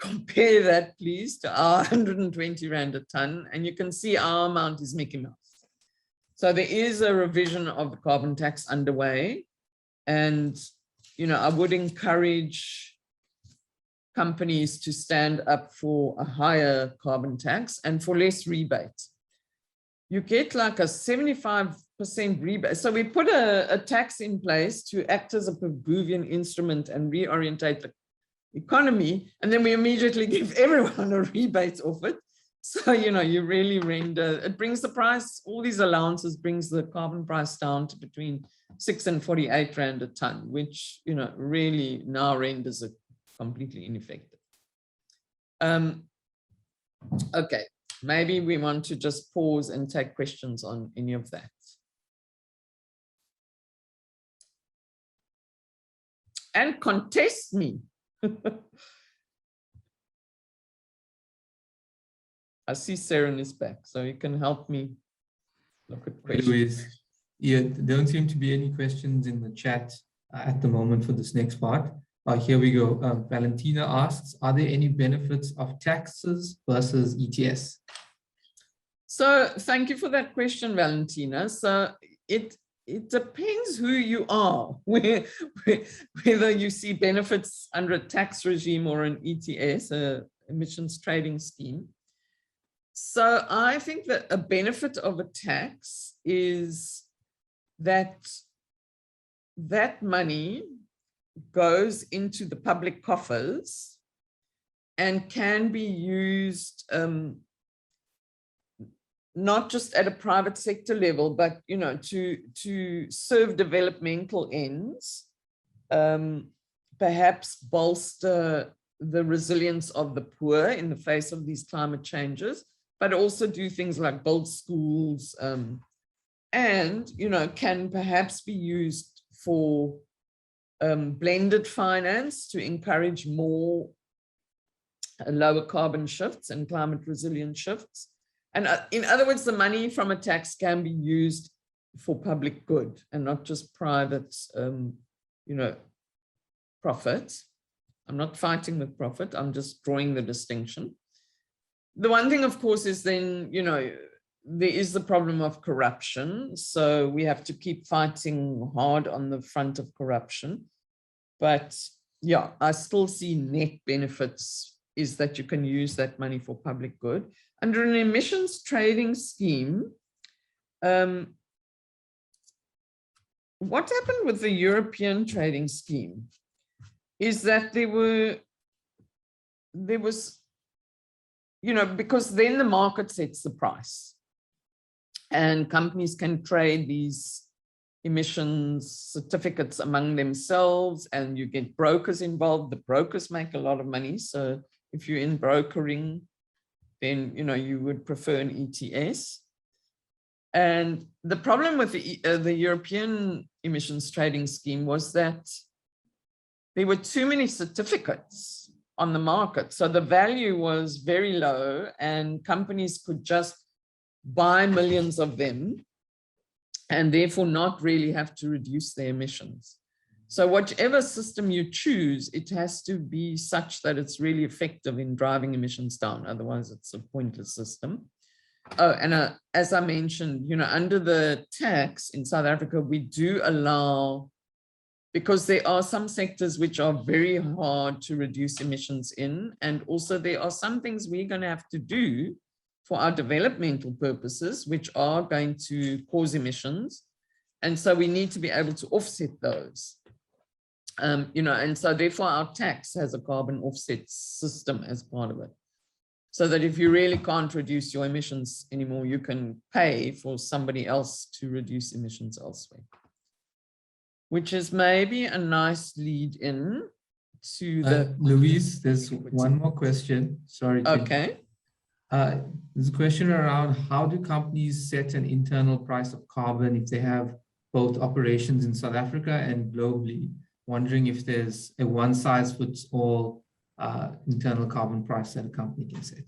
D: compare that, please, to our 120 Rand a ton, and you can see our amount is Mickey Mouse. So there is a revision of the carbon tax underway, and I would encourage companies to stand up for a higher carbon tax and for less rebates. You get like a 75% rebate. So we put a tax in place to act as a Pavlovian instrument and reorientate the economy, and then we immediately give everyone a rebate off it. So, you really render, it brings the price, all these allowances brings the carbon price down to between 6 and 48 Rand a ton, which, really now renders it completely ineffective. Okay, maybe we want to just pause and take questions on any of that. And contest me. I see Seren is back, so you can help me look at questions.
C: Yeah, there don't seem to be any questions in the chat at the moment for this next part. Here we go. Valentina asks, are there any benefits of taxes versus ETS?
D: So thank you for that question, Valentina. So it depends who you are, whether you see benefits under a tax regime or an ETS, emissions trading scheme. So I think that a benefit of a tax is that money goes into the public coffers and can be used not just at a private sector level, but to serve developmental ends, perhaps bolster the resilience of the poor in the face of these climate changes, but also do things like build schools, and can perhaps be used for blended finance to encourage more lower carbon shifts and climate resilient shifts. And in other words, the money from a tax can be used for public good and not just private, profit. I'm not fighting with profit. I'm just drawing the distinction. The one thing, of course, is then, there is the problem of corruption. So we have to keep fighting hard on the front of corruption. But yeah, I still see net benefits is that you can use that money for public good. Under an emissions trading scheme, what happened with the European trading scheme is that there was, because then the market sets the price and companies can trade these emissions certificates among themselves, and you get brokers involved. The brokers make a lot of money. So if you're in brokering, then, you would prefer an ETS. And the problem with the European emissions trading scheme was that there were too many certificates on the market. So the value was very low and companies could just buy millions of them and therefore not really have to reduce their emissions. So whichever system you choose, it has to be such that it's really effective in driving emissions down. Otherwise, it's a pointless system. Oh, and as I mentioned, under the tax in South Africa, we do allow, because there are some sectors which are very hard to reduce emissions in, and also there are some things we're going to have to do for our developmental purposes, which are going to cause emissions. And so we need to be able to offset those. And so therefore our tax has a carbon offset system as part of it. So that if you really can't reduce your emissions anymore, you can pay for somebody else to reduce emissions elsewhere. Which is maybe a nice lead in to the...
C: Louise, there's one more question. Sorry.
D: Okay.
C: There's a question around how do companies set an internal price of carbon if they have both operations in South Africa and globally? Wondering if there's a one-size-fits-all internal carbon price that a company can set.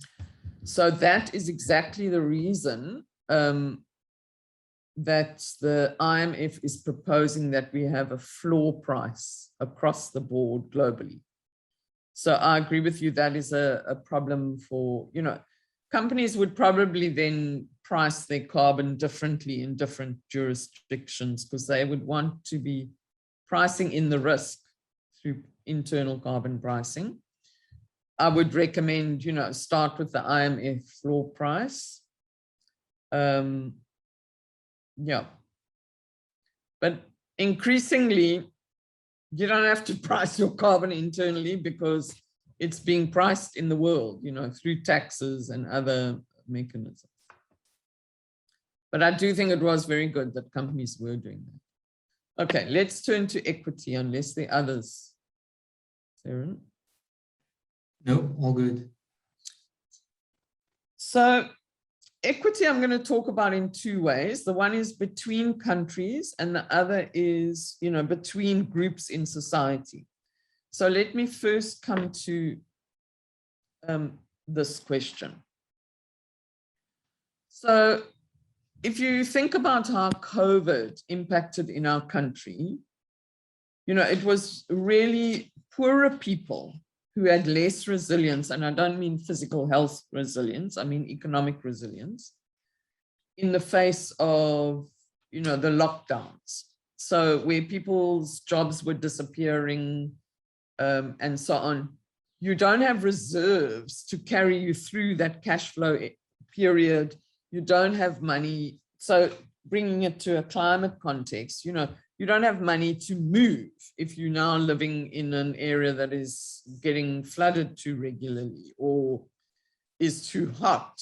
D: So that is exactly the reason that the IMF is proposing that we have a floor price across the board globally. So I agree with you, that is a problem for, companies would probably then price their carbon differently in different jurisdictions because they would want to be pricing in the risk through internal carbon pricing. I would recommend, start with the IMF floor price. Yeah. But increasingly, you don't have to price your carbon internally because it's being priced in the world, through taxes and other mechanisms. But I do think it was very good that companies were doing that. Okay, let's turn to equity, unless there are others. Sarah?
C: No, all good.
D: So equity I'm going to talk about in two ways. The one is between countries and the other is, between groups in society. So let me first come to this question. So if you think about how COVID impacted in our country, it was really poorer people who had less resilience, and I don't mean physical health resilience, I mean economic resilience, in the face of, the lockdowns. So where people's jobs were disappearing and so on, you don't have reserves to carry you through that cash flow period. You don't have money. So bringing it to a climate context, you don't have money to move if you're now living in an area that is getting flooded too regularly or is too hot.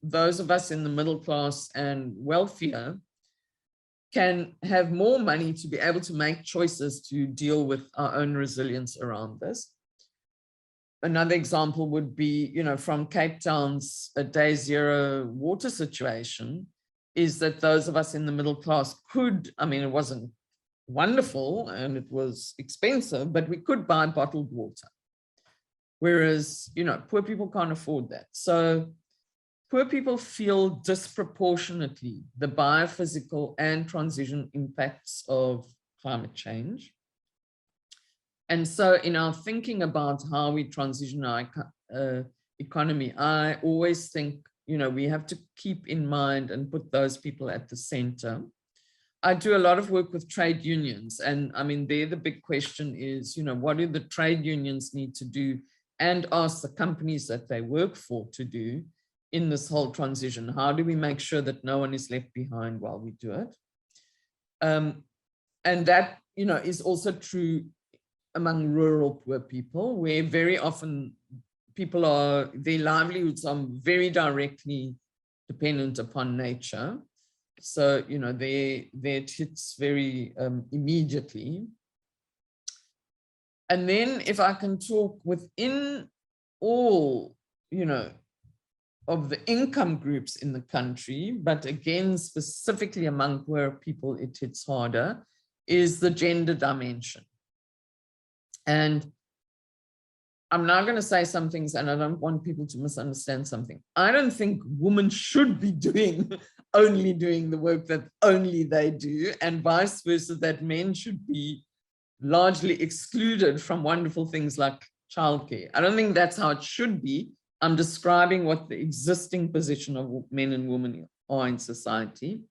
D: Those of us in the middle class and wealthier can have more money to be able to make choices to deal with our own resilience around this. Another example would be, from Cape Town's day zero water situation, is that those of us in the middle class could, it wasn't wonderful and it was expensive, but we could buy bottled water. Whereas, poor people can't afford that. So poor people feel disproportionately the biophysical and transition impacts of climate change. And so in our thinking about how we transition our economy, I always think, you know, we have to keep in mind and put those people at the center. I do a lot of work with trade unions, and I mean, there the big question is, you know, what do the trade unions need to do and ask the companies that they work for to do in this whole transition? How do we make sure that no one is left behind while we do it? And that, you know, is also true among rural poor people, where very often people are, their livelihoods are very directly dependent upon nature. So, you know, it hits very immediately. And then if I can talk within all, you know, of the income groups in the country, but again, specifically among poor people, it hits harder, is the gender dimension. And I'm now going to say some things, and I don't want people to misunderstand something. I don't think women should be only doing the work that only they do, and vice versa, that men should be largely excluded from wonderful things like childcare. I don't think that's how it should be. I'm describing what the existing position of men and women are in society.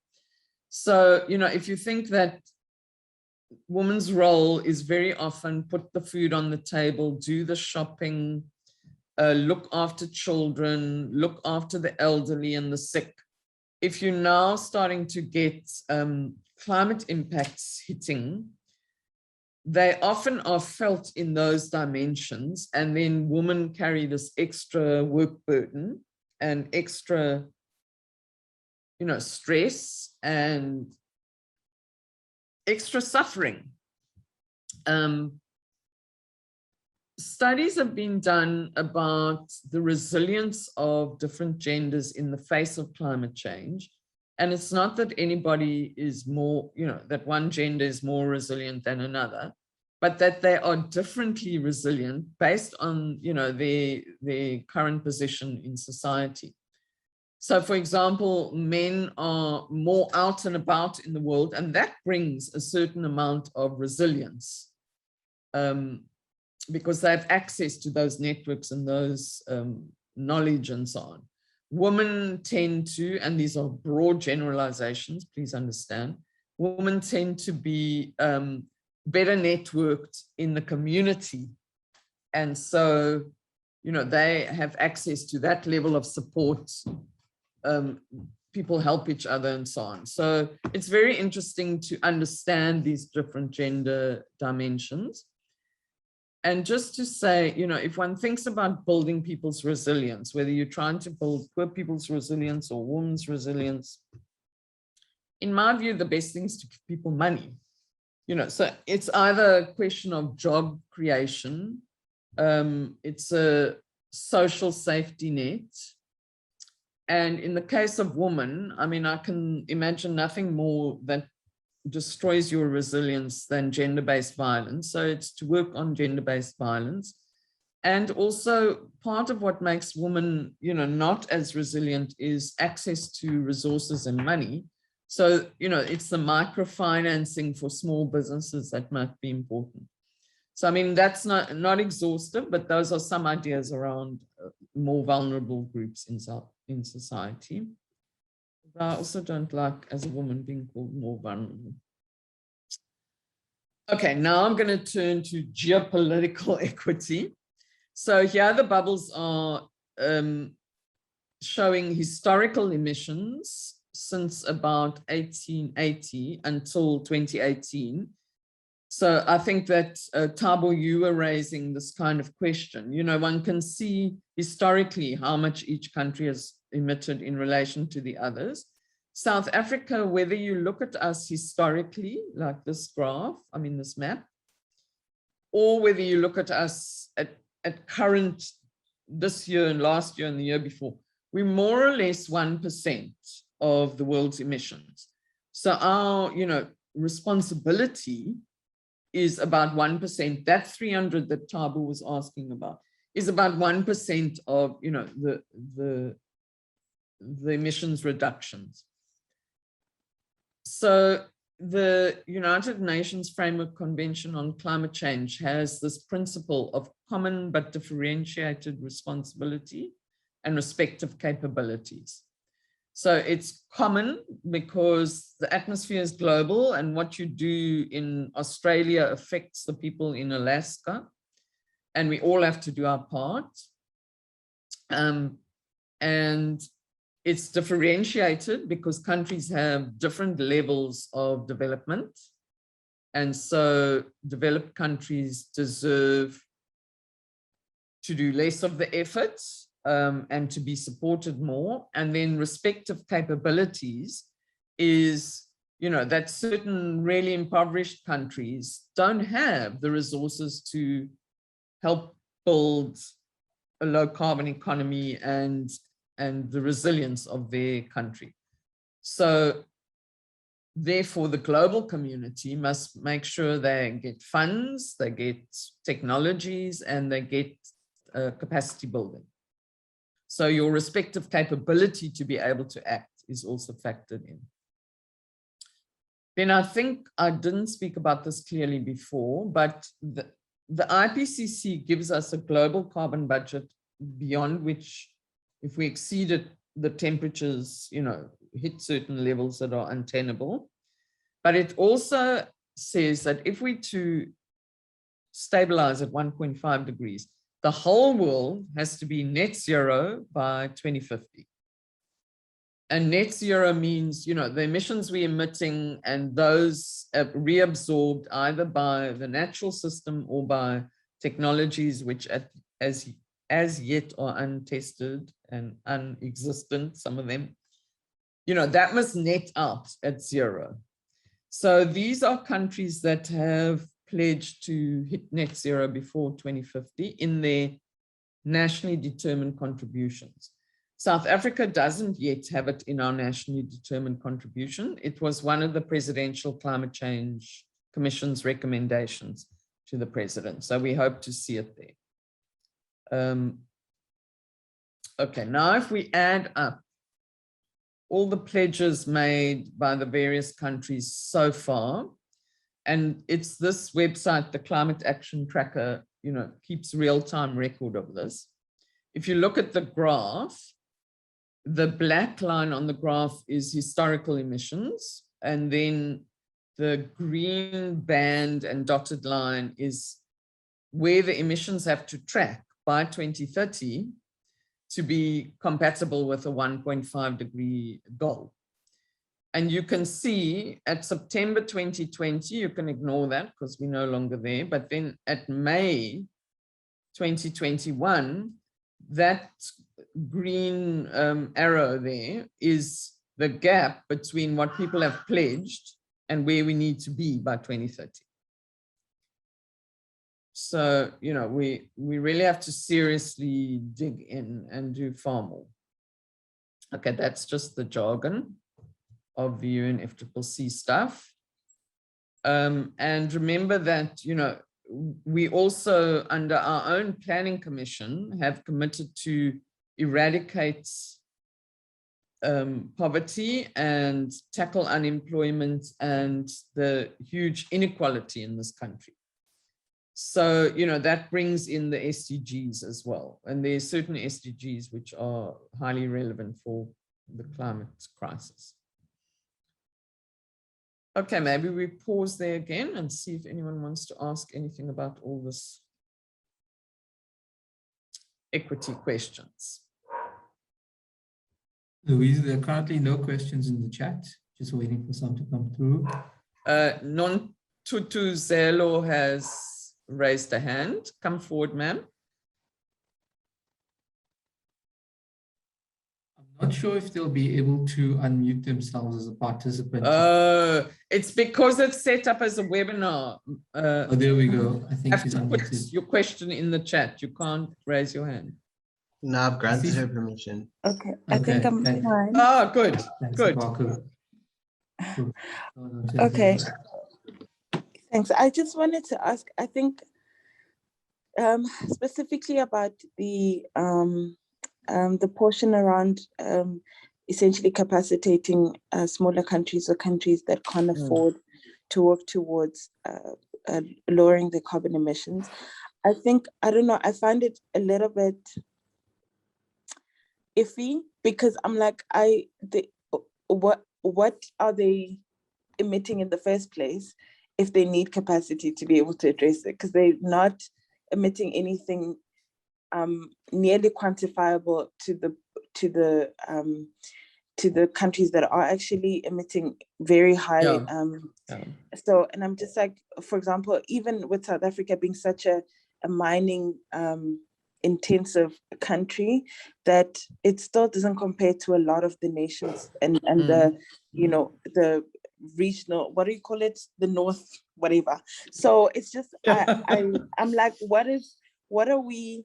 D: So, you know, if you think that woman's role is very often put the food on the table, do the shopping, look after children, look after the elderly and the sick. If you're now starting to get climate impacts hitting, they often are felt in those dimensions, and then women carry this extra work burden and extra, you know, stress and extra suffering. Studies have been done about the resilience of different genders in the face of climate change. And it's not that anybody is more, you know, that one gender is more resilient than another, but that they are differently resilient based on, you know, their current position in society. So, for example, men are more out and about in the world, and that brings a certain amount of resilience because they have access to those networks and those knowledge and so on. Women tend to, and these are broad generalizations, please understand, women tend to be better networked in the community. And so, you know, they have access to that level of support. People help each other and so on. So it's very interesting to understand these different gender dimensions. And just to say, you know, if one thinks about building people's resilience, whether you're trying to build poor people's resilience or women's resilience, in my view, the best thing is to give people money. You know, so it's either a question of job creation, it's a social safety net. And in the case of women, I mean, I can imagine nothing more that destroys your resilience than gender-based violence. So it's to work on gender-based violence. And also part of what makes women, you know, not as resilient is access to resources and money. So, you know, it's the microfinancing for small businesses that might be important. So, I mean, that's not exhaustive, but those are some ideas around more vulnerable groups in society. But I also don't like, as a woman, being called more vulnerable. Okay, now I'm going to turn to geopolitical equity. So here the bubbles are showing historical emissions since about 1880 until 2018. So I think that, Thabo, you were raising this kind of question. You know, one can see historically how much each country has emitted in relation to the others. South Africa, whether you look at us historically, like this graph, I mean this map, or whether you look at us at current, this year and last year and the year before, we're more or less 1% of the world's emissions. So our, you know, responsibility is about 1%. That 300 that Thabo was asking about is about 1% of, you know, the the emissions reductions. So the United Nations Framework Convention on Climate Change has this principle of common but differentiated responsibility and respective capabilities. So it's common because the atmosphere is global, and what you do in Australia affects the people in Alaska, and we all have to do our part. And it's differentiated because countries have different levels of development. And so developed countries deserve to do less of the effort and to be supported more. And then respective capabilities is, that certain really impoverished countries don't have the resources to help build a low carbon economy and the resilience of their country. So therefore, the global community must make sure they get funds, they get technologies, and they get capacity building. So your respective capability to be able to act is also factored in. Then I think I didn't speak about this clearly before, but the IPCC gives us a global carbon budget beyond which, if we exceeded the temperatures, hit certain levels that are untenable. But it also says that if we to stabilize at 1.5 degrees, the whole world has to be net zero by 2050. And net zero means, the emissions we're emitting and those reabsorbed either by the natural system or by technologies which as yet are untested and unexistent, some of them, that must net out at zero. So these are countries that have pledged to hit net zero before 2050 in their nationally determined contributions. South Africa doesn't yet have it in our nationally determined contribution. It was one of the Presidential Climate Change Commission's recommendations to the president. So we hope to see it there. Okay, now if we add up all the pledges made by the various countries so far, and it's this website, the Climate Action Tracker, keeps real-time record of this. If you look at the graph, the black line on the graph is historical emissions, and then the green band and dotted line is where the emissions have to track by 2030 to be compatible with a 1.5 degree goal. And you can see at September 2020, you can ignore that because we're no longer there, but then at May 2021, that green arrow there is the gap between what people have pledged and where we need to be by 2030. So, we really have to seriously dig in and do far more. Okay, that's just the jargon of the UNFCCC stuff. And remember that, we also, under our own planning commission, have committed to eradicate poverty and tackle unemployment and the huge inequality in this country. So, that brings in the SDGs as well. And there are certain SDGs which are highly relevant for the climate crisis. Okay, maybe we pause there again and see if anyone wants to ask anything about all this equity questions.
C: Louise, there are currently no questions in the chat, just waiting for some to come through.
D: Non-Tutu Zelo has raised a hand. Come forward, ma'am.
C: I'm not sure if they'll be able to unmute themselves as a participant.
D: It's because it's set up as a webinar.
C: Oh, there we go. I think
D: she's unmuted. Put your question in the chat. You can't raise your hand.
E: No, I've granted her permission.
F: Okay, I think I'm fine.
D: Oh, good, good.
F: Okay, thanks. I just wanted to ask, I think specifically about the portion around essentially capacitating smaller countries or countries that can't afford to work towards lowering their carbon emissions. I think, I don't know, I find it a little bit iffy, because I'm like, what are they emitting in the first place if they need capacity to be able to address it? Because they're not emitting anything nearly quantifiable to the countries that are actually emitting very high. So, and I'm just like, for example, even with South Africa being such a mining intensive country, that it still doesn't compare to a lot of the nations and the, you know, the regional, what do you call it? The North, whatever. So it's just, I'm like, what are we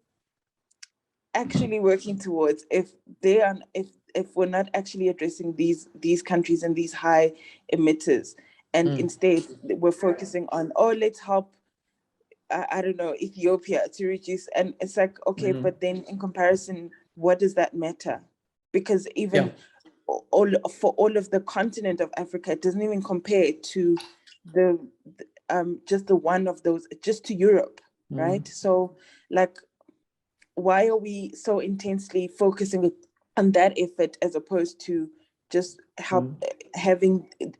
F: actually working towards if they are, if we're not actually addressing these countries and these high emitters, and instead we're focusing on, oh, let's help I don't know, Ethiopia to reduce, and it's like, okay, but then in comparison, what does that matter? Because even for all of the continent of Africa, it doesn't even compare to the just the one of those, just to Europe, right? So like, why are we so intensely focusing on that effort as opposed to just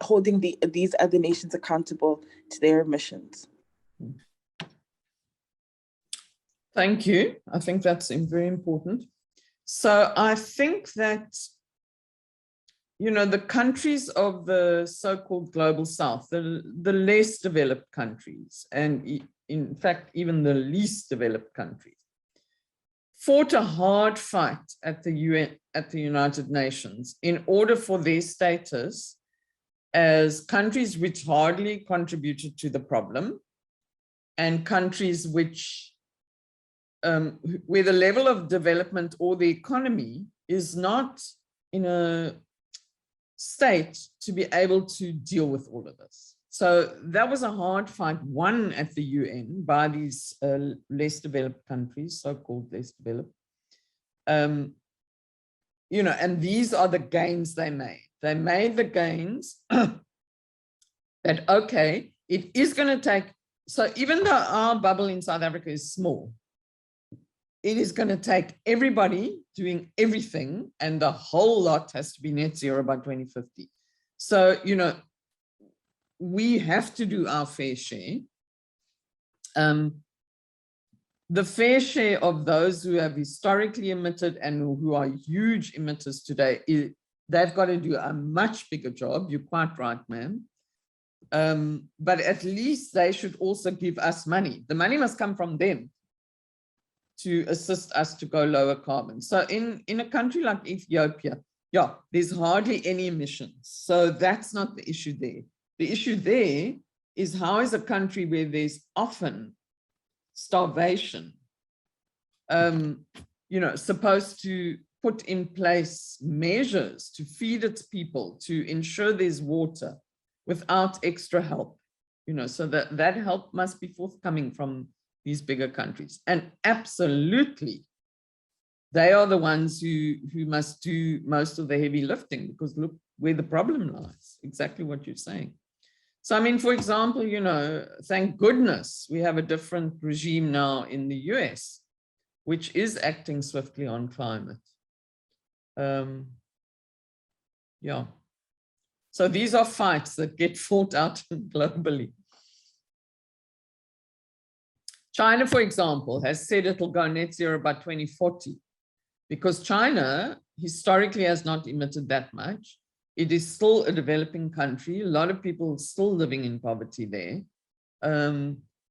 F: holding these other nations accountable to their emissions?
D: Thank you. I think that's very important. So I think that, you know, the countries of the so-called global south, the less developed countries, and in fact, even the least developed countries, fought a hard fight at the UN, at the United Nations, in order for their status as countries which hardly contributed to the problem, and countries which where the level of development or the economy is not in a state to be able to deal with all of this. So that was a hard fight won at the UN by these less developed countries, so-called less developed. You know, and these are the gains they made. They made the gains that, okay, it is going to take, so even though our bubble in South Africa is small, it is going to take everybody doing everything, and the whole lot has to be net zero by 2050. So, you know, we have to do our fair share. The fair share of those who have historically emitted and who are huge emitters today, they've got to do a much bigger job. You're quite right, ma'am. But at least they should also give us money. The money must come from them to assist us to go lower carbon. So in a country like Ethiopia, yeah, there's hardly any emissions. So that's not the issue there. The issue there is, how is a country where there's often starvation, you know, supposed to put in place measures to feed its people, to ensure there's water without extra help, you know, so that help must be forthcoming from these bigger countries. And absolutely, they are the ones who must do most of the heavy lifting, because look where the problem lies, exactly what you're saying. So, I mean, for example, you know, thank goodness we have a different regime now in the US, which is acting swiftly on climate. Yeah. So these are fights that get fought out globally. China, for example, has said it'll go net zero by 2040, because China historically has not emitted that much. It is still a developing country. A lot of people still living in poverty there.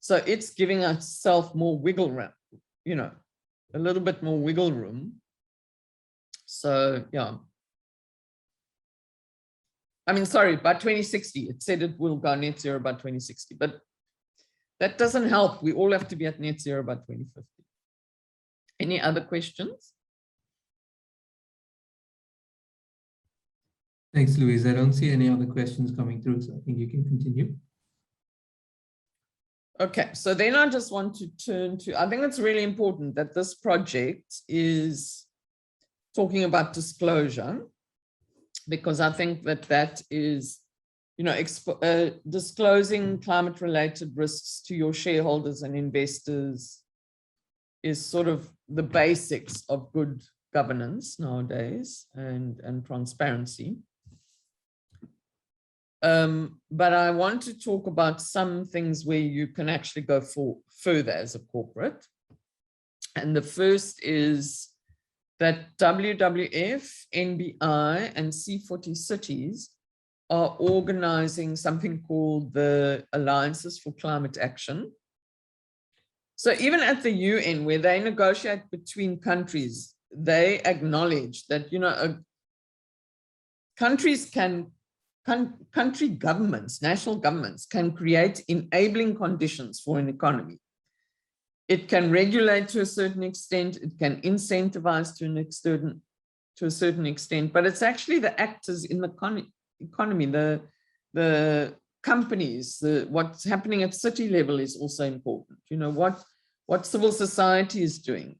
D: So it's giving itself more wiggle room, you know, a little bit more wiggle room. So, yeah. I mean, sorry, by 2060, it said it will go net zero by 2060, but that doesn't help. We all have to be at net zero by 2050. Any other questions?
C: Thanks, Louise. I don't see any other questions coming through, so I think you can continue.
D: Okay, so then I just want to turn to, I think it's really important that this project is talking about disclosure. because I think that that is, you know, disclosing climate-related risks to your shareholders and investors is sort of the basics of good governance nowadays and transparency. But I want to talk about some things where you can actually go further as a corporate. And the first is that WWF, NBI, and C40 cities are organizing something called the Alliances for Climate Action. So even at the UN, where they negotiate between countries, they acknowledge that, you know, countries can, country governments, national governments can create enabling conditions for an economy. It can regulate to a certain extent, it can incentivize to a certain extent, but it's actually the actors in the economy, the companies, what's happening at city level is also important. You know, what civil society is doing.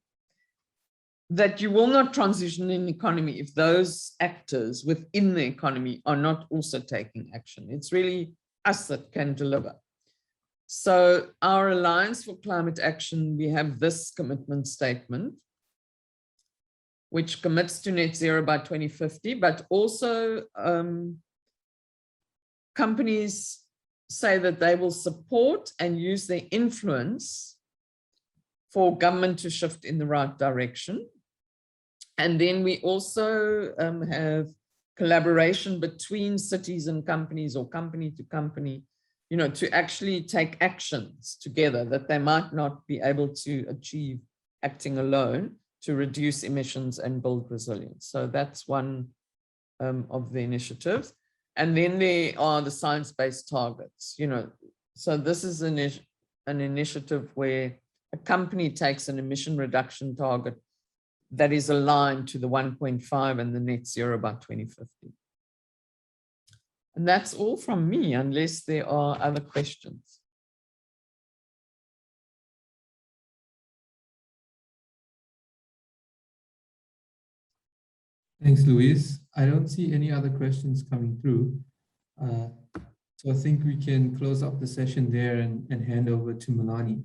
D: That you will not transition an economy if those actors within the economy are not also taking action. It's really us that can deliver. So our Alliance for Climate Action, we have this commitment statement, which commits to net zero by 2050, but also companies say that they will support and use their influence for government to shift in the right direction. And then we also have collaboration between cities and companies, or company to company, you know, to actually take actions together that they might not be able to achieve acting alone to reduce emissions and build resilience. So that's one of the initiatives. And then there are the science-based targets, you know. So this is an initiative where a company takes an emission reduction target that is aligned to the 1.5 and the net zero by 2050. And that's all from me, unless there are other questions.
C: Thanks, Louise. I don't see any other questions coming through. So I think we can close up the session there and hand over to Melanie.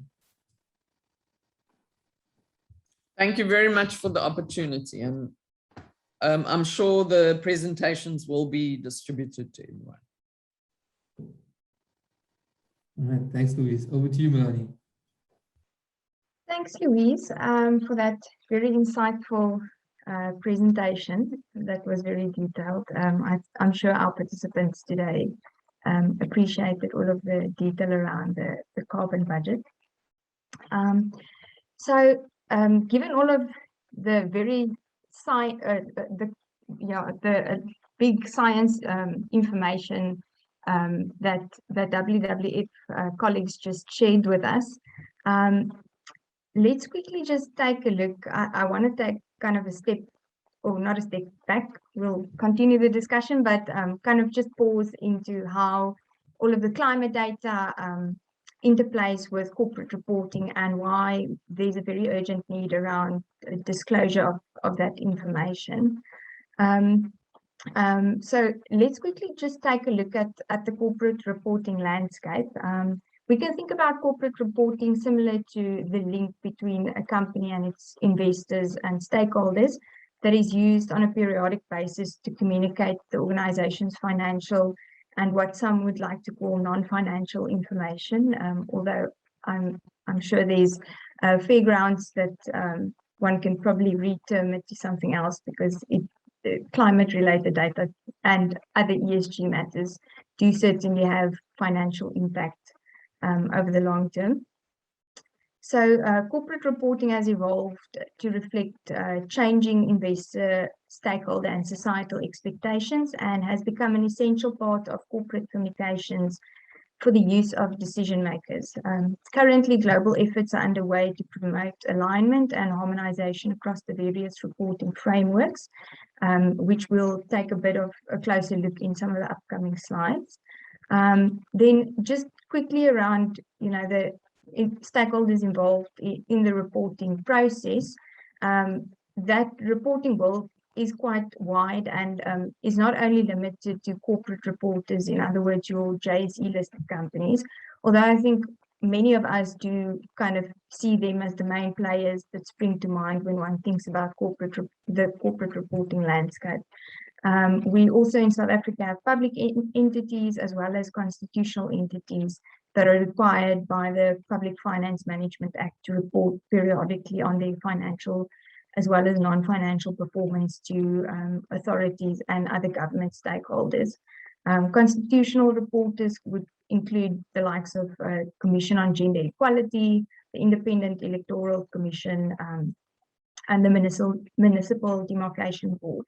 D: Thank you very much for the opportunity. And I'm sure the presentations will be distributed to everyone.
C: All right, thanks, Louise. Over to you, Melanie.
G: Thanks, Louise, for that very insightful presentation. That was very detailed. I'm sure our participants today appreciated all of the detail around the carbon budget. Given all of the very big science information that the WWF colleagues just shared with us, let's quickly just take a look. I want to take kind of a step, or not a step back. We'll continue the discussion, but kind of just pause into how all of the climate data interplays with corporate reporting, and why there's a very urgent need around disclosure of that information. So let's quickly just take a look at the corporate reporting landscape. We can think about corporate reporting similar to the link between a company and its investors and stakeholders that is used on a periodic basis to communicate the organization's financial and what some would like to call non-financial information, although I'm sure there's fair grounds that one can probably reterm it to something else, because climate-related data and other ESG matters do certainly have financial impact over the long term. So corporate reporting has evolved to reflect changing investor, stakeholder and societal expectations, and has become an essential part of corporate communications for the use of decision makers. Currently, global efforts are underway to promote alignment and harmonization across the various reporting frameworks, which we'll take a bit of a closer look in some of the upcoming slides. Then just quickly around, you know, the stakeholders involved in the reporting process, that reporting will is quite wide and is not only limited to corporate reporters, in other words, your JSE listed companies, although I think many of us do kind of see them as the main players that spring to mind when one thinks about the corporate reporting landscape. We also in South Africa have public entities as well as constitutional entities that are required by the Public Finance Management Act to report periodically on their financial as well as non-financial performance to authorities and other government stakeholders. Constitutional reporters would include the likes of Commission on Gender Equality, the Independent Electoral Commission, and the Municipal Demarcation Board.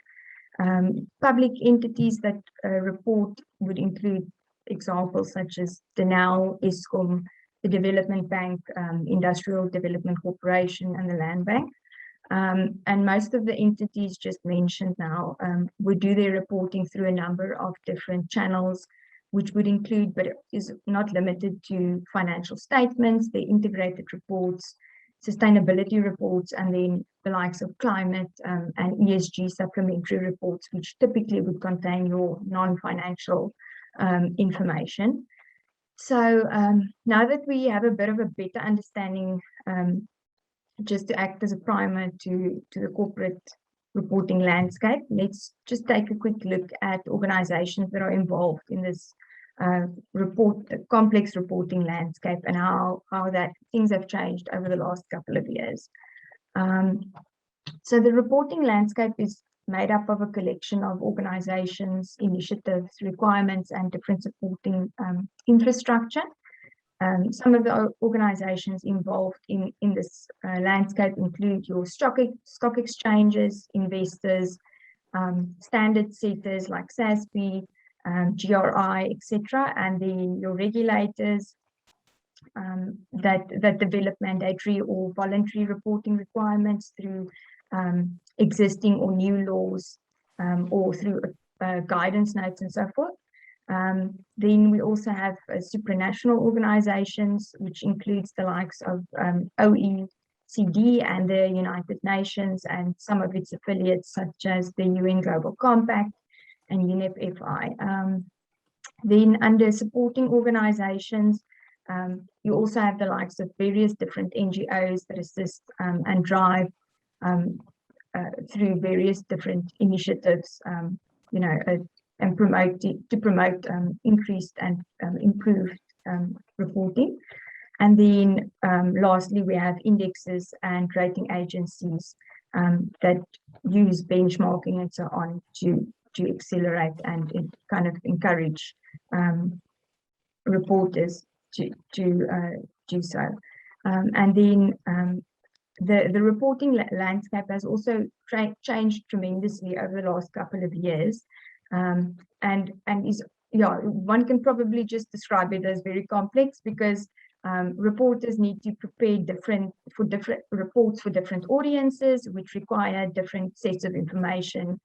G: Public entities that report would include examples such as Denel, Eskom, the Development Bank, Industrial Development Corporation, and the Land Bank. And most of the entities just mentioned now would do their reporting through a number of different channels, which would include, but is not limited to, financial statements, the integrated reports, sustainability reports, and then the likes of climate and ESG supplementary reports, which typically would contain your non-financial information. So now that we have a bit of a better understanding, just to act as a primer to the corporate reporting landscape, let's just take a quick look at organizations that are involved in this complex reporting landscape and how that things have changed over the last couple of years. So the reporting landscape is made up of a collection of organizations, initiatives, requirements, and different supporting infrastructure. Some of the organizations involved in this landscape include your stock exchanges, investors, standard setters like SASB, GRI, etc., and then your regulators that develop mandatory or voluntary reporting requirements through existing or new laws or through guidance notes and so forth. Then we also have supranational organizations, which includes the likes of OECD and the United Nations and some of its affiliates, such as the UN Global Compact and UNEP-FI. Then under supporting organizations, you also have the likes of various different NGOs that assist and drive through various different initiatives, and promote increased and improved reporting. And then lastly, we have indexes and rating agencies that use benchmarking and so on to accelerate and kind of encourage reporters to do so. And then the reporting landscape has also changed tremendously over the last couple of years. And is, one can probably just describe it as very complex because reporters need to prepare different reports for different audiences, which require different sets of information.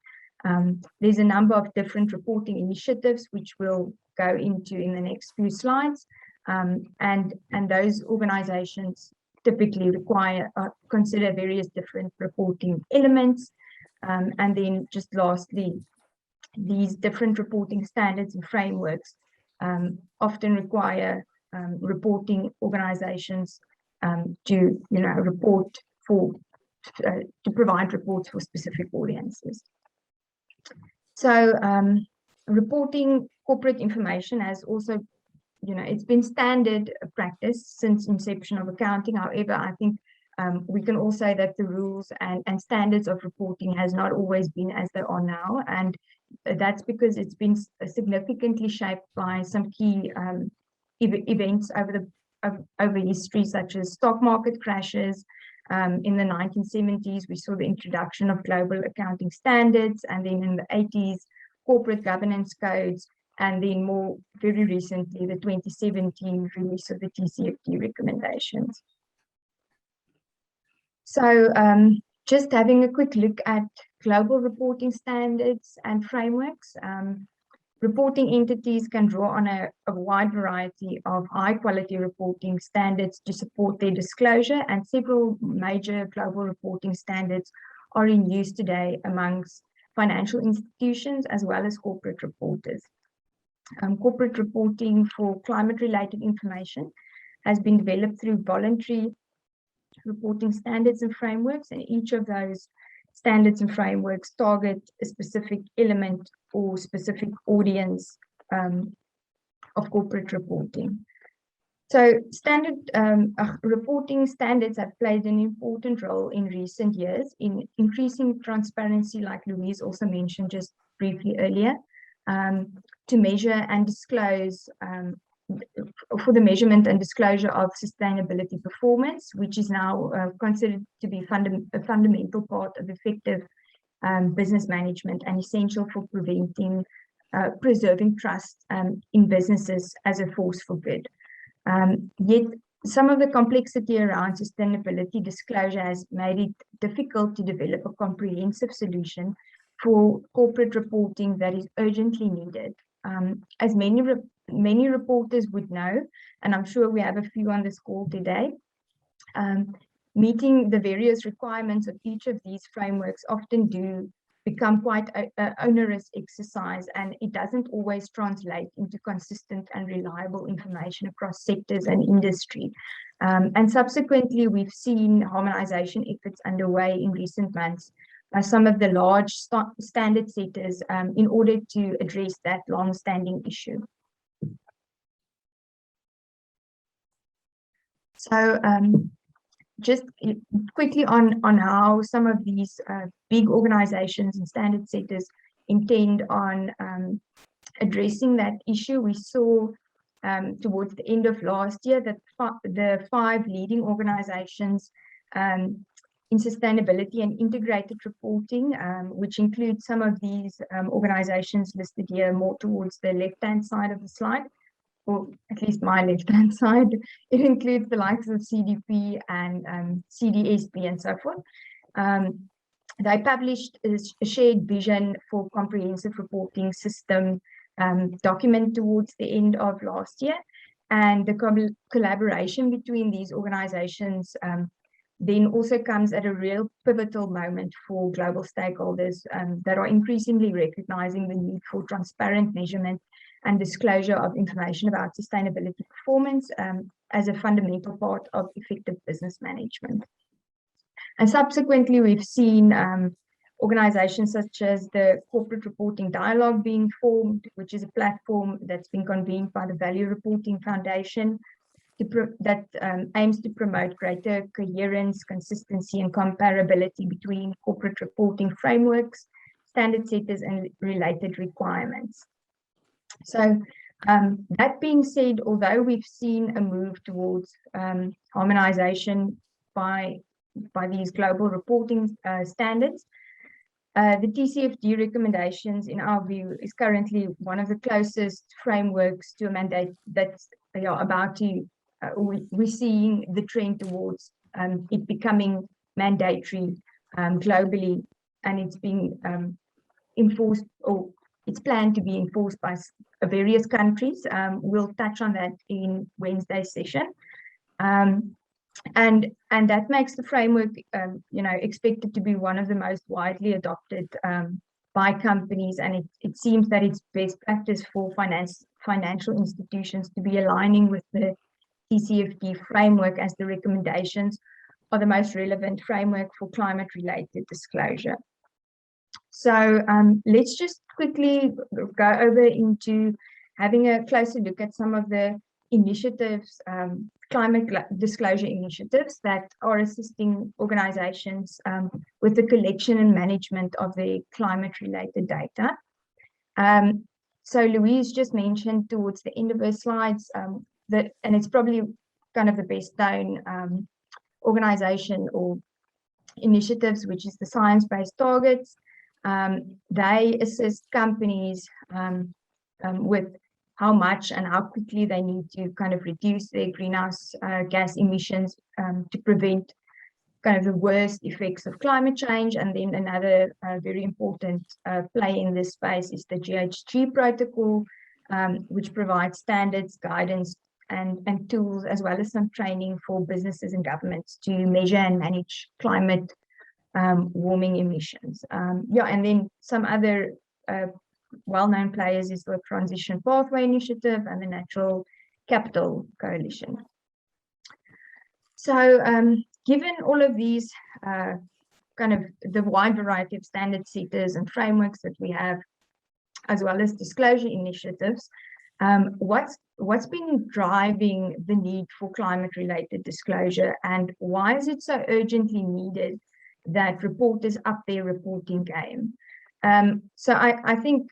G: There's a number of different reporting initiatives, which we'll go into in the next few slides. And those organizations typically consider various different reporting elements. And then just lastly, these different reporting standards and frameworks often require reporting organizations to report to provide reports for specific audiences. So reporting corporate information has also, it's been standard practice since inception of accounting. However, I think we can all say that the rules and standards of reporting has not always been as they are now, and that's because it's been significantly shaped by some key events over history, such as stock market crashes. In the 1970s, we saw the introduction of global accounting standards, and then in the 80s, corporate governance codes, and then very recently, the 2017 release of the TCFD recommendations. So just having a quick look at global reporting standards and frameworks. Reporting entities can draw on a wide variety of high-quality reporting standards to support their disclosure, and several major global reporting standards are in use today amongst financial institutions, as well as corporate reporters. Corporate reporting for climate-related information has been developed through voluntary reporting standards and frameworks, and each of those standards and frameworks target a specific element or specific audience of corporate reporting. So standard reporting standards have played an important role in recent years in increasing transparency, like Louise also mentioned just briefly earlier, to measure and disclose for the measurement and disclosure of sustainability performance, which is now considered to be a fundamental part of effective business management and essential for preserving trust in businesses as a force for good. Yet some of the complexity around sustainability disclosure has made it difficult to develop a comprehensive solution for corporate reporting that is urgently needed. As many reporters would know, and I'm sure we have a few on this call today, meeting the various requirements of each of these frameworks often do become quite an onerous exercise, and it doesn't always translate into consistent and reliable information across sectors and industry. And subsequently, we've seen harmonization efforts underway in recent months by some of the large standard setters in order to address that long-standing issue. So just quickly on how some of these big organizations and standard setters intend on addressing that issue. We saw towards the end of last year that the 5 leading organizations in sustainability and integrated reporting, which include some of these organizations listed here more towards the left-hand side of the slide, or at least my left-hand side. It includes the likes of CDP and CDSP and so forth. They published a shared vision for comprehensive reporting system document towards the end of last year, and the collaboration between these organizations then also comes at a real pivotal moment for global stakeholders that are increasingly recognizing the need for transparent measurement and disclosure of information about sustainability performance as a fundamental part of effective business management. And subsequently, we've seen organizations such as the Corporate Reporting Dialogue being formed, which is a platform that's been convened by the Value Reporting Foundation that aims to promote greater coherence, consistency, and comparability between corporate reporting frameworks, standard setters, and related requirements. So that being said, although we've seen a move towards harmonization by these global reporting standards, the TCFD recommendations, in our view, is currently one of the closest frameworks to a mandate that's about to, we're seeing the trend towards it becoming mandatory globally, and it's being enforced, or it's planned to be enforced by various countries. We'll touch on that in Wednesday's session. And that makes the framework, expected to be one of the most widely adopted by companies, and it seems that it's best practice for financial institutions to be aligning with the TCFD framework, as the recommendations are the most relevant framework for climate-related disclosure. So let's just quickly go over into having a closer look at some of the initiatives, climate disclosure initiatives that are assisting organizations with the collection and management of their climate-related data. So Louise just mentioned towards the end of her slides that, and it's probably kind of the best known organization or initiatives, which is the Science-Based Targets. They assist companies with how much and how quickly they need to kind of reduce their greenhouse gas emissions to prevent kind of the worst effects of climate change. And then another very important play in this space is the GHG protocol, which provides standards, guidance, and tools, as well as some training for businesses and governments to measure and manage climate warming emissions. Yeah, and then some other well-known players is the Transition Pathway Initiative and the Natural Capital Coalition. So given all of these kind of the wide variety of standard setters and frameworks that we have, as well as disclosure initiatives, what's been driving the need for climate-related disclosure, and why is it so urgently needed that reporters up their reporting game? So I think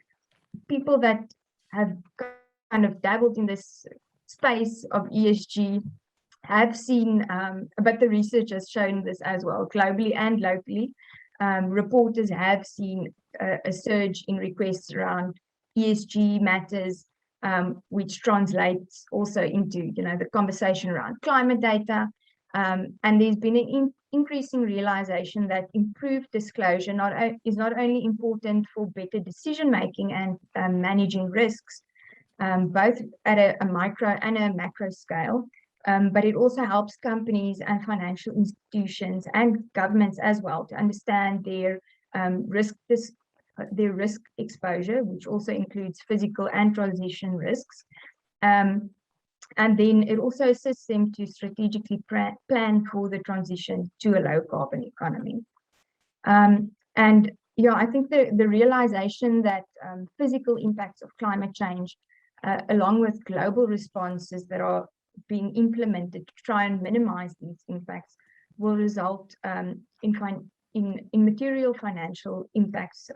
G: people that have kind of dabbled in this space of ESG have seen, but the research has shown this as well, globally and locally. Reporters have seen a surge in requests around ESG matters, which translates also into, you know, the conversation around climate data. And there's been an increasing realization that improved disclosure is not only important for better decision making and managing risks, both at a micro and a macro scale, but it also helps companies and financial institutions and governments as well to understand their risk exposure, which also includes physical and transition risks. And then it also assists them to strategically plan for the transition to a low carbon economy. And yeah, I think the realization that physical impacts of climate change, along with global responses that are being implemented to try and minimize these impacts, will result in material financial impacts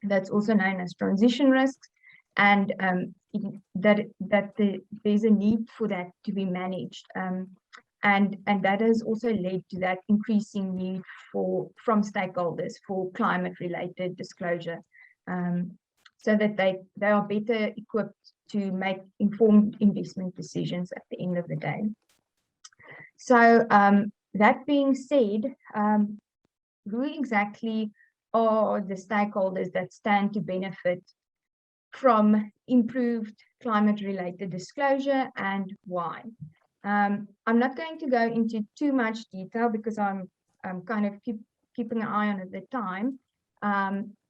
G: that's also known as transition risks, and there's a need for that to be managed, and that has also led to that increasing need from stakeholders for climate-related disclosure, so that they are better equipped to make informed investment decisions at the end of the day. So that being said, who exactly are the stakeholders that stand to benefit from improved climate-related disclosure, and why? I'm not going to go into too much detail because I'm kind of keeping an eye on it at the time,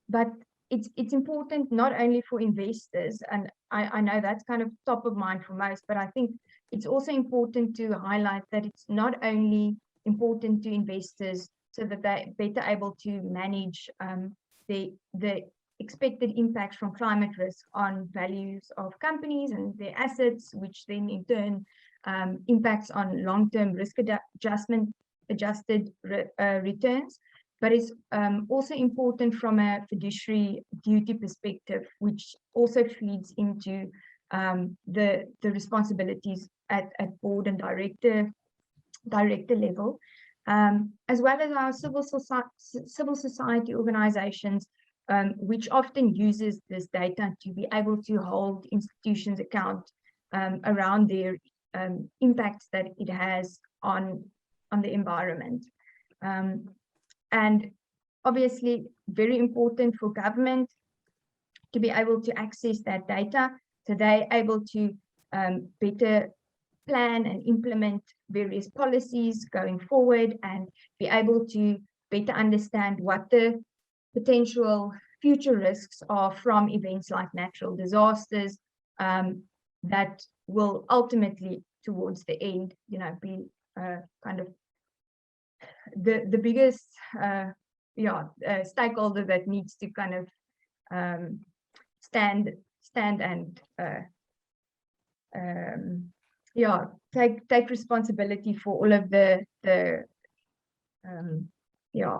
G: but it's important not only for investors, and I know that's kind of top of mind for most, but I think it's also important to highlight that it's not only important to investors so that they're better able to manage the expected impacts from climate risk on values of companies and their assets, which then in turn impacts on long-term risk adjusted returns. But it's also important from a fiduciary duty perspective, which also feeds into the responsibilities at board and director level, as well as our civil society organizations, which often uses this data to be able to hold institutions account around their impacts that it has on the environment. And obviously very important for government to be able to access that data, so they're able to better plan and implement various policies going forward, and be able to better understand what the potential future risks are from events like natural disasters, that will ultimately, towards the end, you know, be kind of the biggest stakeholder that needs to kind of stand and take responsibility for all of the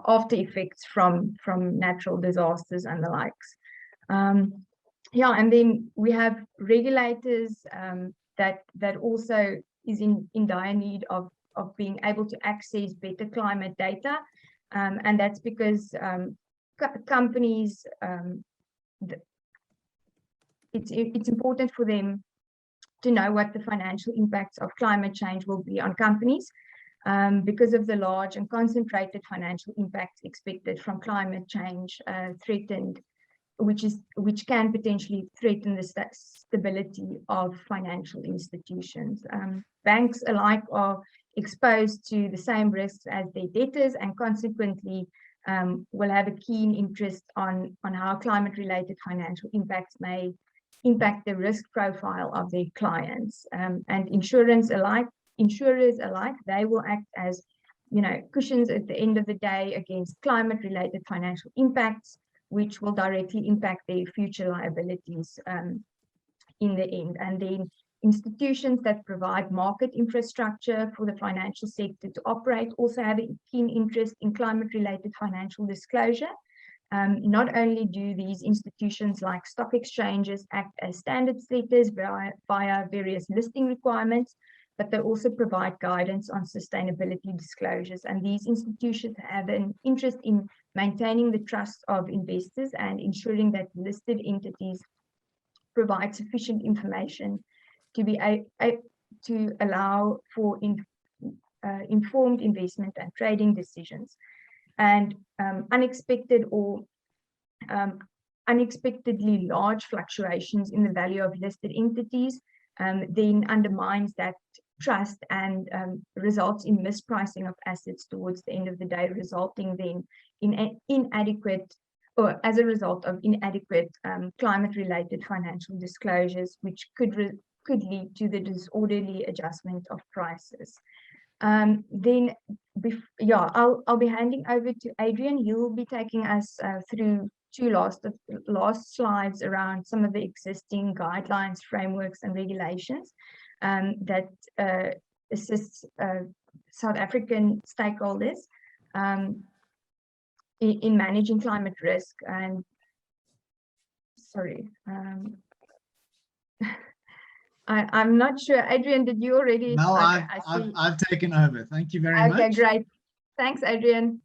G: after effects from natural disasters and the likes. And then we have regulators that also is in dire need of being able to access better climate data, and that's because companies, it's important for them to know what the financial impacts of climate change will be on companies, because of the large and concentrated financial impacts expected from climate change, which can potentially threaten the stability of financial institutions. Banks alike are exposed to the same risks as their debtors, and consequently will have a keen interest on how climate-related financial impacts may impact the risk profile of their clients. And insurers alike, they will act as, cushions at the end of the day against climate-related financial impacts, which will directly impact their future liabilities in the end. And then institutions that provide market infrastructure for the financial sector to operate also have a keen interest in climate-related financial disclosure. Not only do these institutions like stock exchanges act as standard setters via various listing requirements, but they also provide guidance on sustainability disclosures. And these institutions have an interest in maintaining the trust of investors and ensuring that listed entities provide sufficient information to allow for informed investment and trading decisions. And unexpected or unexpectedly large fluctuations in the value of listed entities then undermines that trust and results in mispricing of assets towards the end of the day, resulting then in inadequate, or as a result of inadequate climate-related financial disclosures, which could lead to the disorderly adjustment of prices. I'll be handing over to Adrian. He will be taking us through two last slides around some of the existing guidelines, frameworks, and regulations that assist South African stakeholders in managing climate risk. And sorry, I'm not sure. Adrian, did you already?
A: No,
G: okay,
A: I've taken over. Thank you very much.
G: Okay, great. Thanks, Adrian.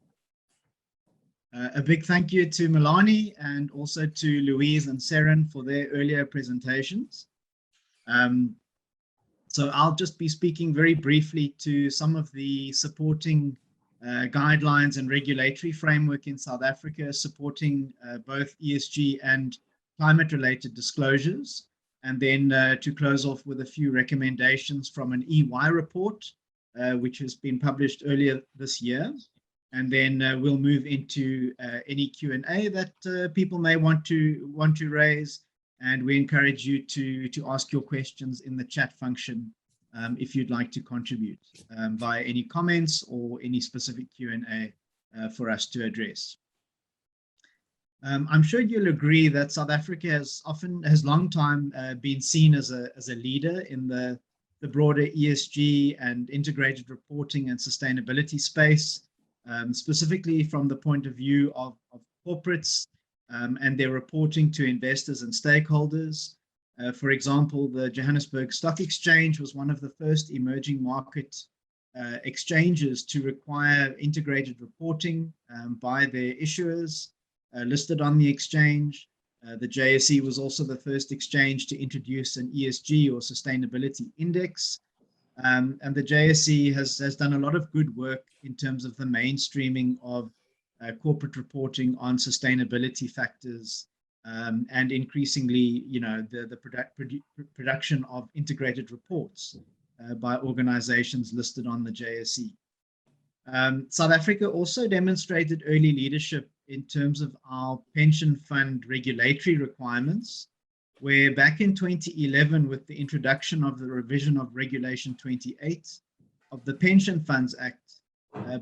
A: A big thank you to Milani and also to Louise and Seren for their earlier presentations. So I'll just be speaking very briefly to some of the supporting guidelines and regulatory framework in South Africa, supporting both ESG and climate-related disclosures. And then to close off with a few recommendations from an EY report, which has been published earlier this year. And then we'll move into any Q&A that people may want to raise. And we encourage you to ask your questions in the chat function if you'd like to contribute via any comments or any specific Q&A for us to address. I'm sure you'll agree that South Africa has long time been seen as a leader in the broader ESG and integrated reporting and sustainability space, specifically from the point of view of corporates and their reporting to investors and stakeholders. For example, the Johannesburg Stock Exchange was one of the first emerging market exchanges to require integrated reporting by their issuers listed on the exchange. The JSE was also the first exchange to introduce an ESG or sustainability index. And the JSE has done a lot of good work in terms of the mainstreaming of corporate reporting on sustainability factors and increasingly, the production of integrated reports by organizations listed on the JSE. South Africa also demonstrated early leadership in terms of our pension fund regulatory requirements, where back in 2011, with the introduction of the revision of Regulation 28 of the Pension Funds Act,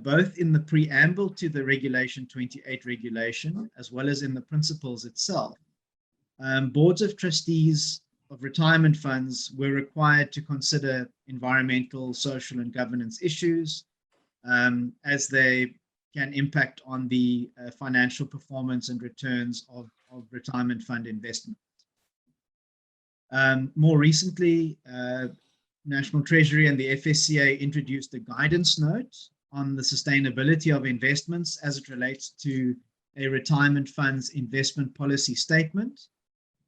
A: both in the preamble to the Regulation 28 regulation, as well as in the principles itself, boards of trustees of retirement funds were required to consider environmental, social, and governance issues as they can impact on the financial performance and returns of retirement fund investments. More recently, National Treasury and the FSCA introduced a guidance note on the sustainability of investments as it relates to a retirement fund's investment policy statement.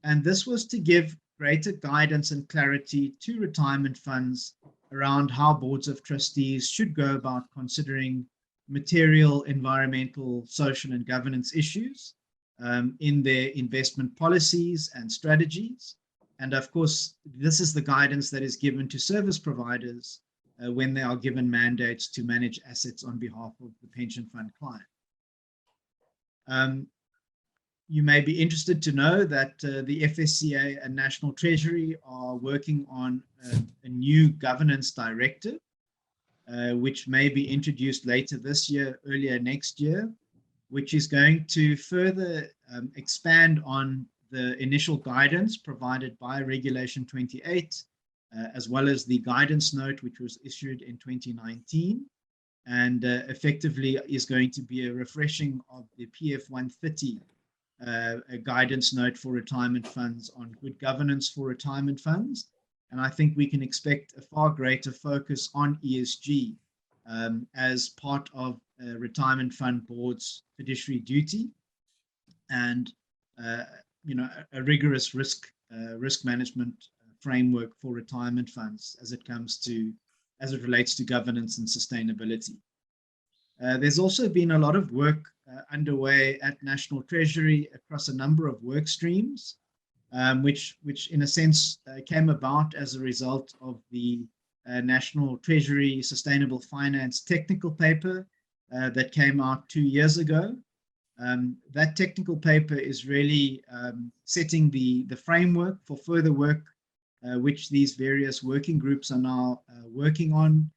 A: And this was to give greater guidance and clarity to retirement funds around how boards of trustees should go about considering material, environmental, social, and governance issues in their investment policies and strategies. And of course, this is the guidance that is given to service providers when they are given mandates to manage assets on behalf of the pension fund client. You may be interested to know that the FSCA and National Treasury are working on a new governance directive, which may be introduced later this year, earlier next year, which is going to further expand on the initial guidance provided by Regulation 28, as well as the guidance note, which was issued in 2019, and effectively is going to be a refreshing of the PF 130 a guidance note for retirement funds on good governance for retirement funds. And I think we can expect a far greater focus on ESG as part of retirement fund boards' fiduciary duty, and a rigorous risk management framework for retirement funds as it relates to governance and sustainability. There's also been a lot of work underway at National Treasury across a number of work streams, which in a sense came about as a result of the National Treasury Sustainable Finance technical paper that came out 2 years ago. That technical paper is really setting the framework for further work, which these various working groups are now working on.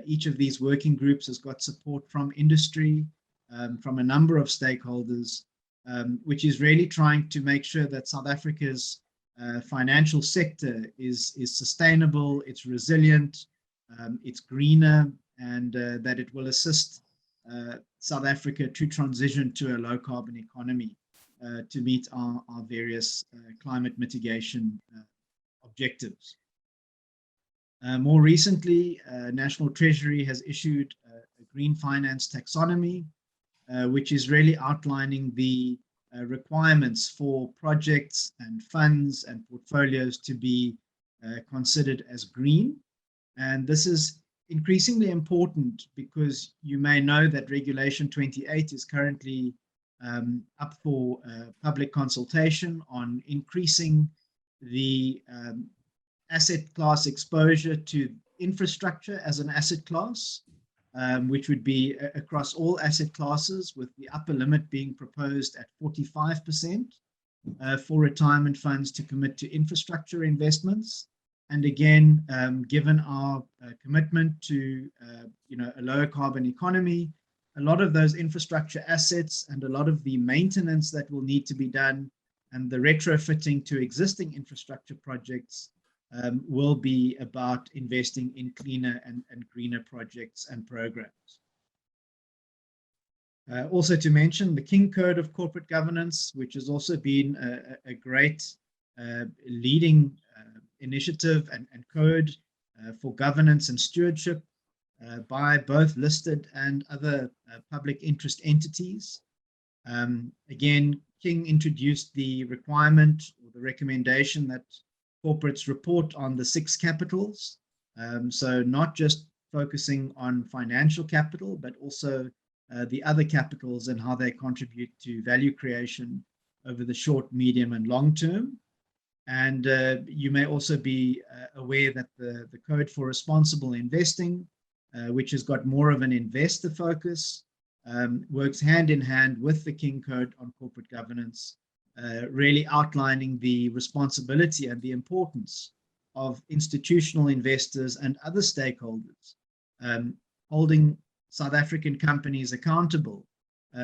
A: Each of these working groups has got support from industry, from a number of stakeholders, which is really trying to make sure that South Africa's financial sector is sustainable, it's resilient, it's greener, and that it will assist South Africa to transition to a low carbon economy to meet our various climate mitigation objectives. More recently, National Treasury has issued a green finance taxonomy, which is really outlining the requirements for projects and funds and portfolios to be considered as green. And this is increasingly important because you may know that Regulation 28 is currently up for public consultation on increasing the asset class exposure to infrastructure as an asset class, which would be across all asset classes, with the upper limit being proposed at 45% for retirement funds to commit to infrastructure investments. And again, given our commitment to a lower carbon economy, a lot of those infrastructure assets and a lot of the maintenance that will need to be done and the retrofitting to existing infrastructure projects will be about investing in cleaner and greener projects and programs. Also to mention the King Code of Corporate Governance, which has also been a great leading initiative and code for governance and stewardship by both listed and other public interest entities. Again, King introduced the requirement or the recommendation that corporates report on the 6 capitals. So not just focusing on financial capital, but also the other capitals and how they contribute to value creation over the short, medium, and long term. And you may also be aware that the Code for Responsible Investing, which has got more of an investor focus, works hand in hand with the King Code on Corporate Governance, really outlining the responsibility and the importance of institutional investors and other stakeholders holding South African companies accountable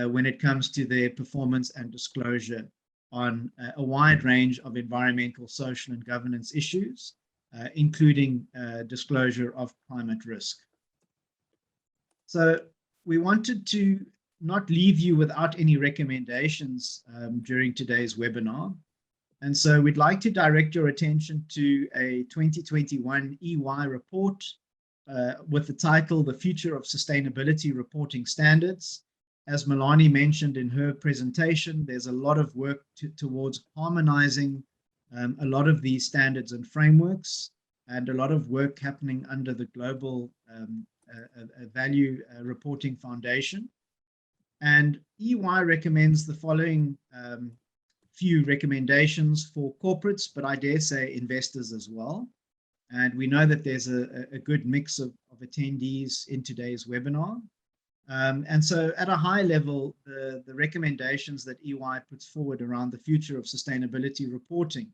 A: when it comes to their performance and disclosure on a wide range of environmental, social, and governance issues, including disclosure of climate risk. So we wanted to not leave you without any recommendations during today's webinar. And so we'd like to direct your attention to a 2021 EY report with the title, The Future of Sustainability Reporting Standards. As Melanie mentioned in her presentation, there's a lot of work towards harmonizing a lot of these standards and frameworks, and a lot of work happening under the Global Value Reporting Foundation. And EY recommends the following few recommendations for corporates, but I dare say investors as well. And we know that there's a good mix of attendees in today's webinar. And so at a high level, the recommendations that EY puts forward around the future of sustainability reporting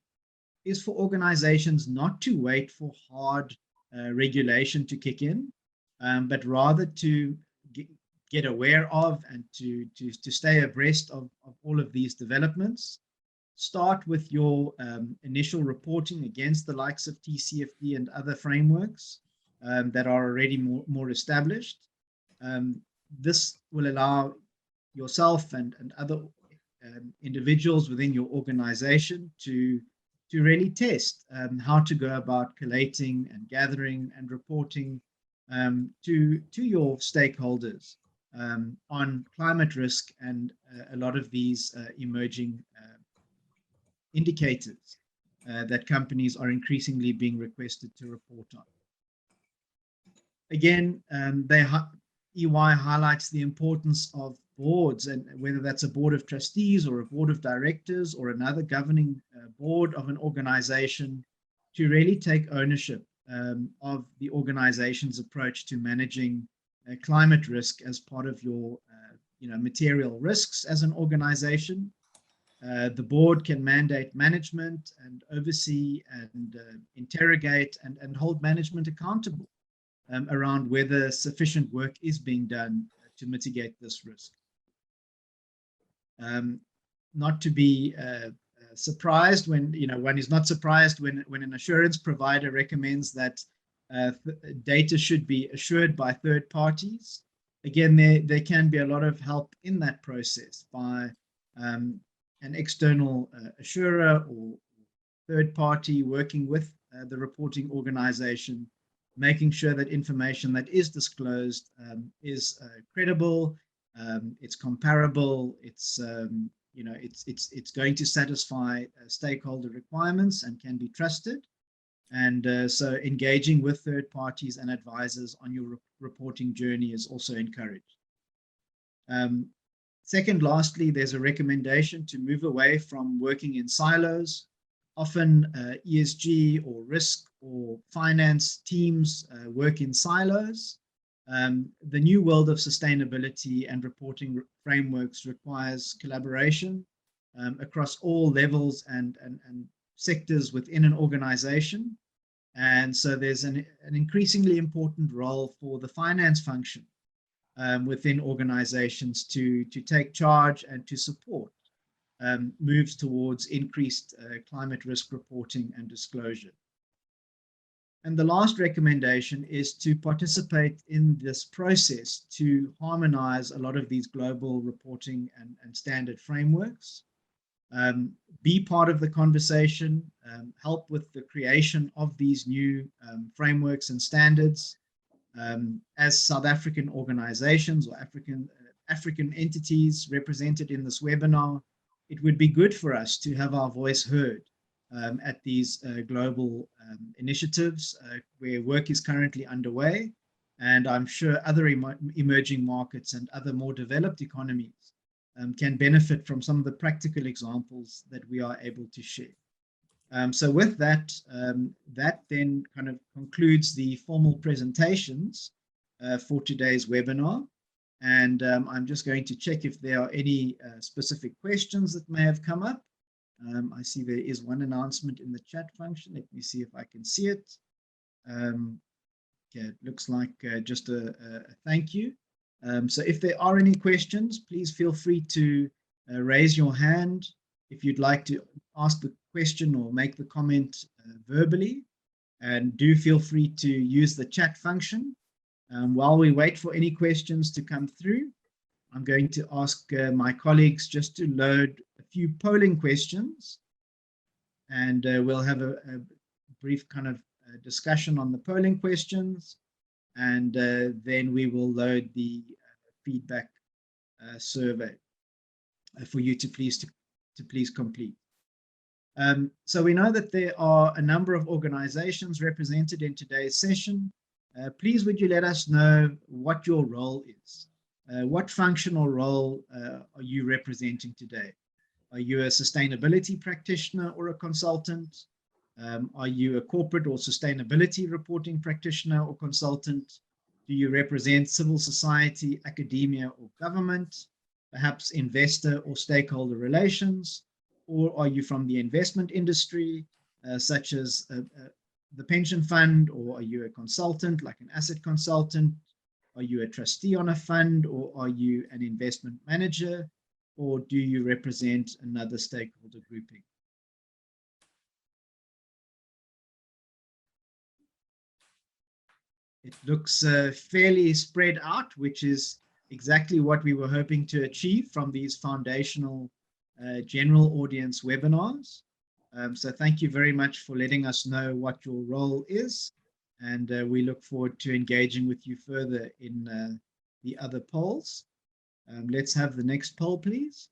A: is for organizations not to wait for hard regulation to kick in, but rather to get aware of and to stay abreast of all of these developments. Start with your initial reporting against the likes of TCFD and other frameworks that are already more established. This will allow yourself and other individuals within your organization to really test how to go about collating and gathering and reporting to your stakeholders on climate risk and a lot of these emerging indicators that companies are increasingly being requested to report on. Again, EY highlights the importance of boards, and whether that's a board of trustees or a board of directors or another governing board of an organization, to really take ownership of the organization's approach to managing climate risk as part of your material risks as an organization. The board can mandate management and oversee and interrogate and hold management accountable around whether sufficient work is being done to mitigate this risk. Not to be surprised when, one is not surprised when an assurance provider recommends that data should be assured by third parties. Again, there can be a lot of help in that process by an external assurer or third party working with the reporting organization, making sure that information that is disclosed is credible, it's comparable, it's going to satisfy stakeholder requirements and can be trusted. And so engaging with third parties and advisors on your reporting journey is also encouraged. Second, lastly, there's a recommendation to move away from working in silos. Often ESG or risk or finance teams work in silos. The new world of sustainability and reporting frameworks requires collaboration across all levels and sectors within an organization. And so there's an increasingly important role for the finance function within organizations to take charge and to support moves towards increased climate risk reporting and disclosure. And the last recommendation is to participate in this process to harmonize a lot of these global reporting and standard frameworks. Be part of the conversation, help with the creation of these new frameworks and standards. As South African organizations or African entities represented in this webinar, it would be good for us to have our voice heard at these global initiatives where work is currently underway. And I'm sure other emerging markets and other more developed economies can benefit from some of the practical examples that we are able to share. So with that, that then kind of concludes the formal presentations for today's webinar. And I'm just going to check if there are any specific questions that may have come up. I see there is one announcement in the chat function. Let me see if I can see it. Okay, it looks like just a thank you. So if there are any questions, please feel free to raise your hand if you'd like to ask the question or make the comment verbally. And do feel free to use the chat function. While we wait for any questions to come through, I'm going to ask my colleagues just to load a few polling questions, and we'll have a brief kind of discussion on the polling questions, and then we will load the feedback survey for you to please complete. So we know that there are a number of organizations represented in today's session. Please would you let us know what your role is? What functional role are you representing today? Are you a sustainability practitioner or a consultant? Are you a corporate or sustainability reporting practitioner or consultant? Do you represent civil society, academia, or government? Perhaps investor or stakeholder relations? Or are you from the investment industry, such as the pension fund? Or are you a consultant, like an asset consultant? Are you a trustee on a fund? Or are you an investment manager? Or do you represent another stakeholder grouping? It looks fairly spread out, which is exactly what we were hoping to achieve from these foundational general audience webinars. So thank you very much for letting us know what your role is, and we look forward to engaging with you further in the other polls. Let's have the next poll, please.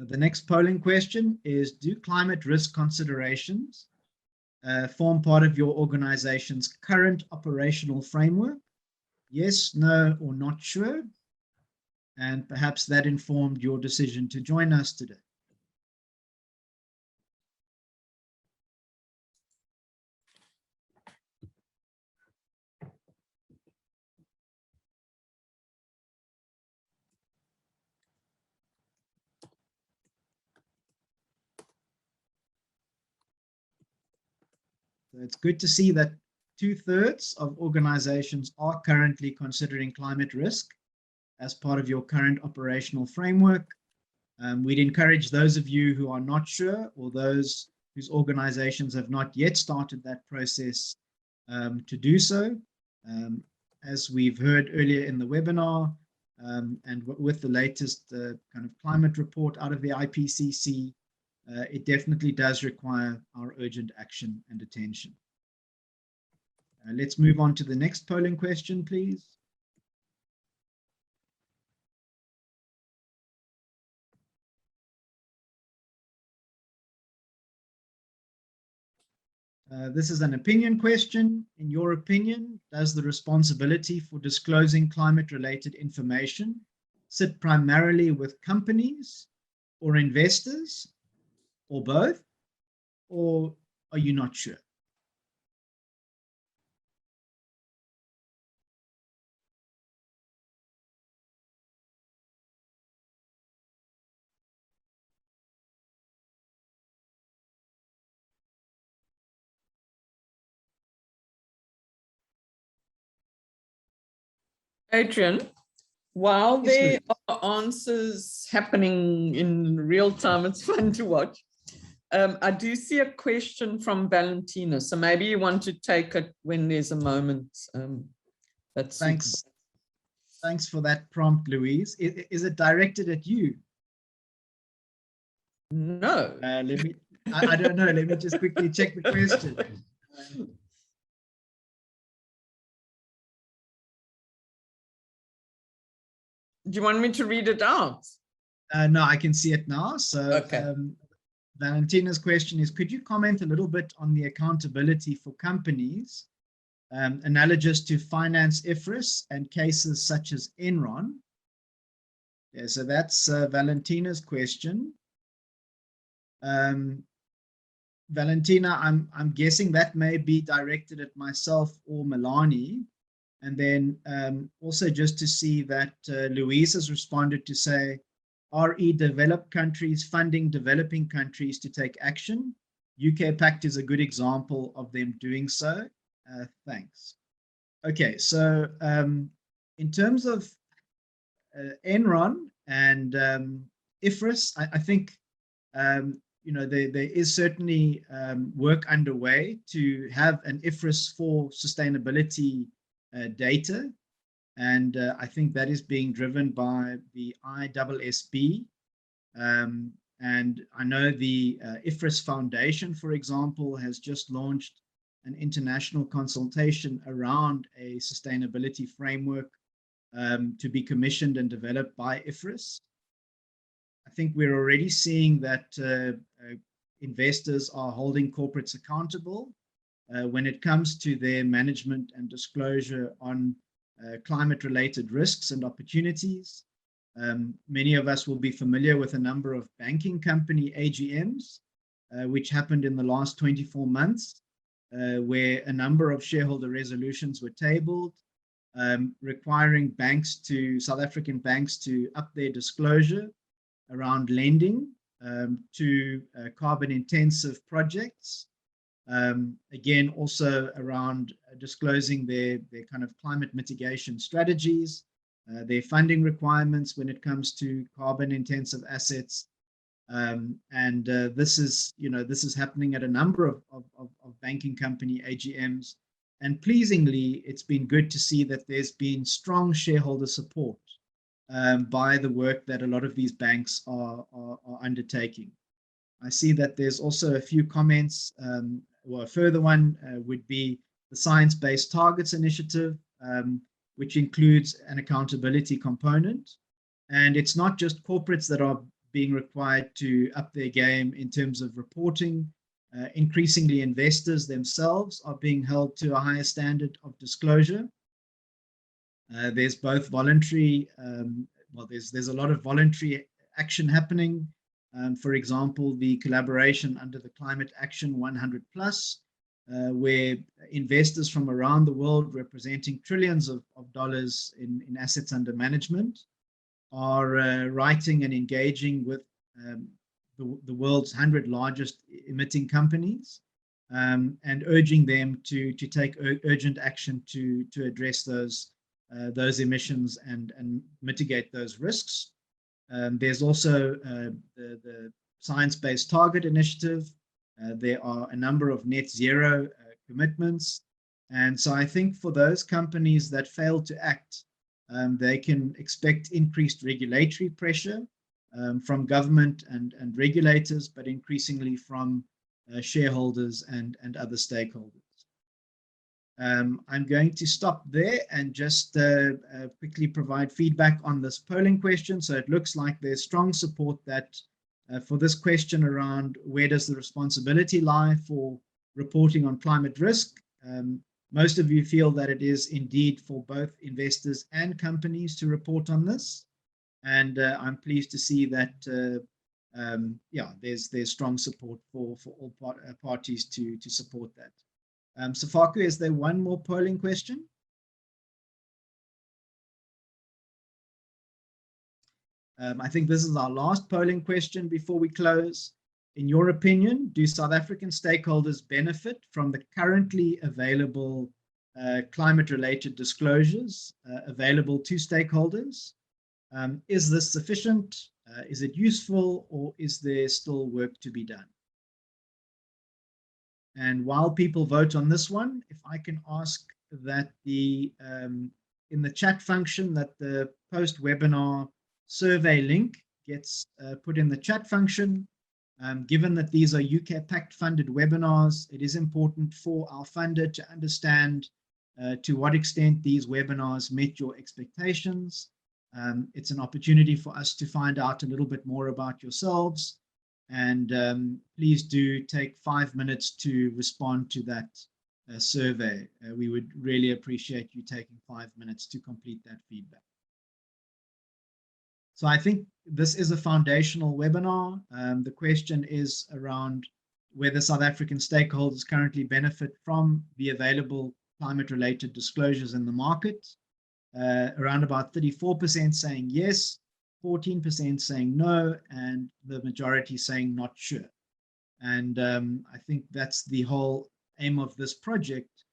A: The next polling question is, do climate risk considerations form part of your organization's current operational framework? Yes, no, or not sure? And perhaps that informed your decision to join us today. So it's good to see that 2/3 of organizations are currently considering climate risk as part of your current operational framework. We'd encourage those of you who are not sure, or those whose organizations have not yet started that process, to do so. As we've heard earlier in the webinar, and with the latest kind of climate report out of the IPCC, it definitely does require our urgent action and attention. Let's move on to the next polling question, please. This is an opinion question. In your opinion, does the responsibility for disclosing climate-related information sit primarily with companies or investors, or both? Or are you not sure?
D: Adrian, while
A: Yes,
D: there are answers happening in real time, it's fun to watch. I do see a question from Valentina, so maybe you want to take it when there's a moment.
A: Thanks. Thanks for that prompt, Louise. Is it directed at you?
D: No.
A: I don't know. Let me just quickly check the question.
D: Do you want me to read it out?
A: No, I can see it now. So
D: okay.
A: Valentina's question is, could you comment a little bit on the accountability for companies analogous to finance IFRS and cases such as Enron? Yeah, so that's Valentina's question. Valentina, I'm guessing that may be directed at myself or Milani. And then also just to see that Louise has responded to say, RE developed countries funding developing countries to take action. UK PACT is a good example of them doing so. Thanks. Okay, so in terms of Enron and IFRS, I think you know, there is certainly work underway to have an IFRS for sustainability data, and I think that is being driven by the ISSB, and I know the IFRS Foundation, for example, has just launched an international consultation around a sustainability framework to be commissioned and developed by IFRS. I think we're already seeing that investors are holding corporates accountable when it comes to their management and disclosure on climate-related risks and opportunities. Many of us will be familiar with a number of banking company AGMs, which happened in the last 24 months, where a number of shareholder resolutions were tabled, requiring South African banks to up their disclosure around lending to carbon-intensive projects. Again, also around disclosing their kind of climate mitigation strategies, their funding requirements when it comes to carbon-intensive assets. This is happening at a number of banking company AGMs. And pleasingly, it's been good to see that there's been strong shareholder support by the work that a lot of these banks are undertaking. I see that there's also a few comments. Well, a further one would be the Science-Based Targets Initiative, which includes an accountability component. And it's not just corporates that are being required to up their game in terms of reporting. Increasingly, investors themselves are being held to a higher standard of disclosure. There's both voluntary, there's a lot of voluntary action happening. For example, the collaboration under the Climate Action 100+, where investors from around the world representing trillions of dollars in assets under management are writing and engaging with the world's 100 largest emitting companies and urging them to take urgent action to address those emissions and mitigate those risks. There's also the Science-Based Target Initiative. There are a number of net zero commitments. And so I think for those companies that fail to act, they can expect increased regulatory pressure from government and regulators, but increasingly from shareholders and other stakeholders. I'm going to stop there and just quickly provide feedback on this polling question. So it looks like there's strong support that for this question around where does the responsibility lie for reporting on climate risk. Most of you feel that it is indeed for both investors and companies to report on this. And I'm pleased to see that, there's strong support for all parties to support that. Safaku, is there one more polling question? I think this is our last polling question before we close. In your opinion, do South African stakeholders benefit from the currently available climate-related disclosures available to stakeholders? Is this sufficient? Is it useful, or is there still work to be done? And while people vote on this one, if I can ask that in the chat function that the post-webinar survey link gets put in the chat function. Given that these are UK PACT funded webinars, it is important for our funder to understand to what extent these webinars met your expectations. It's an opportunity for us to find out a little bit more about yourselves. And please do take 5 minutes to respond to that survey. We would really appreciate you taking 5 minutes to complete that feedback. So I think this is a foundational webinar. The question is around whether South African stakeholders currently benefit from the available climate-related disclosures in the market. Around about 34% saying yes, 14% saying no, and the majority saying not sure. And I think that's the whole aim of this project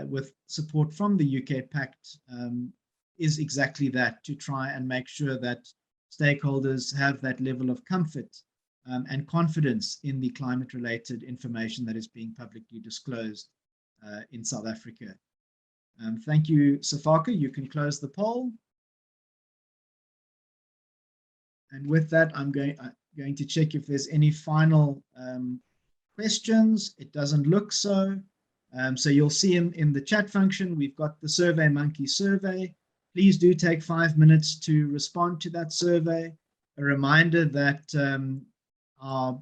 A: with support from the UK PACT is exactly that, to try and make sure that stakeholders have that level of comfort and confidence in the climate-related information that is being publicly disclosed in South Africa. Thank you, Safaku. You can close the poll. And with that, I'm going to check if there's any final questions. It doesn't look so. So you'll see in the chat function, we've got the SurveyMonkey survey. Please do take 5 minutes to respond to that survey. A reminder that our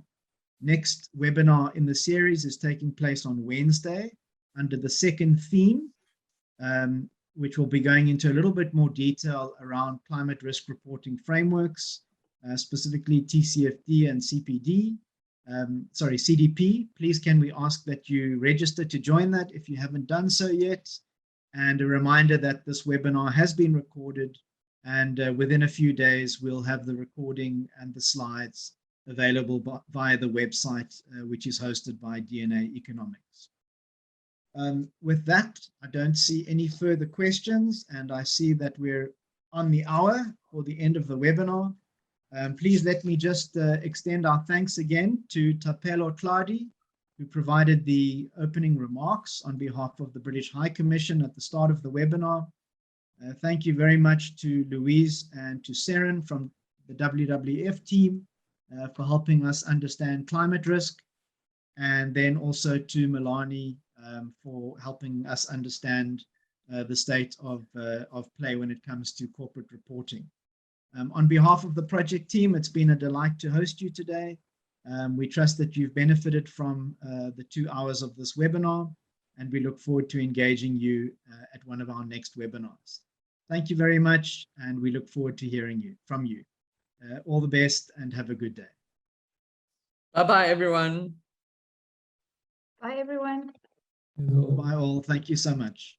A: next webinar in the series is taking place on Wednesday under the second theme, which will be going into a little bit more detail around climate risk reporting frameworks, specifically TCFD and CDP. Please can we ask that you register to join that if you haven't done so yet. And a reminder that this webinar has been recorded, and within a few days we'll have the recording and the slides available via the website, which is hosted by DNA Economics. With that, I don't see any further questions, and I see that we're on the hour for the end of the webinar. Please let me just extend our thanks again to Thapelo Tladi, who provided the opening remarks on behalf of the British High Commission at the start of the webinar. Thank you very much to Louise and to Seren from the WWF team for helping us understand climate risk, and then also to Milani for helping us understand the state of play when it comes to corporate reporting. On behalf of the project team, it's been a delight to host you today. We trust that you've benefited from the 2 hours of this webinar, and we look forward to engaging you at one of our next webinars. Thank you very much, and we look forward to hearing from you. All the best and have a good day.
D: Bye-bye, everyone.
G: Bye, everyone.
A: Bye all. Thank you so much.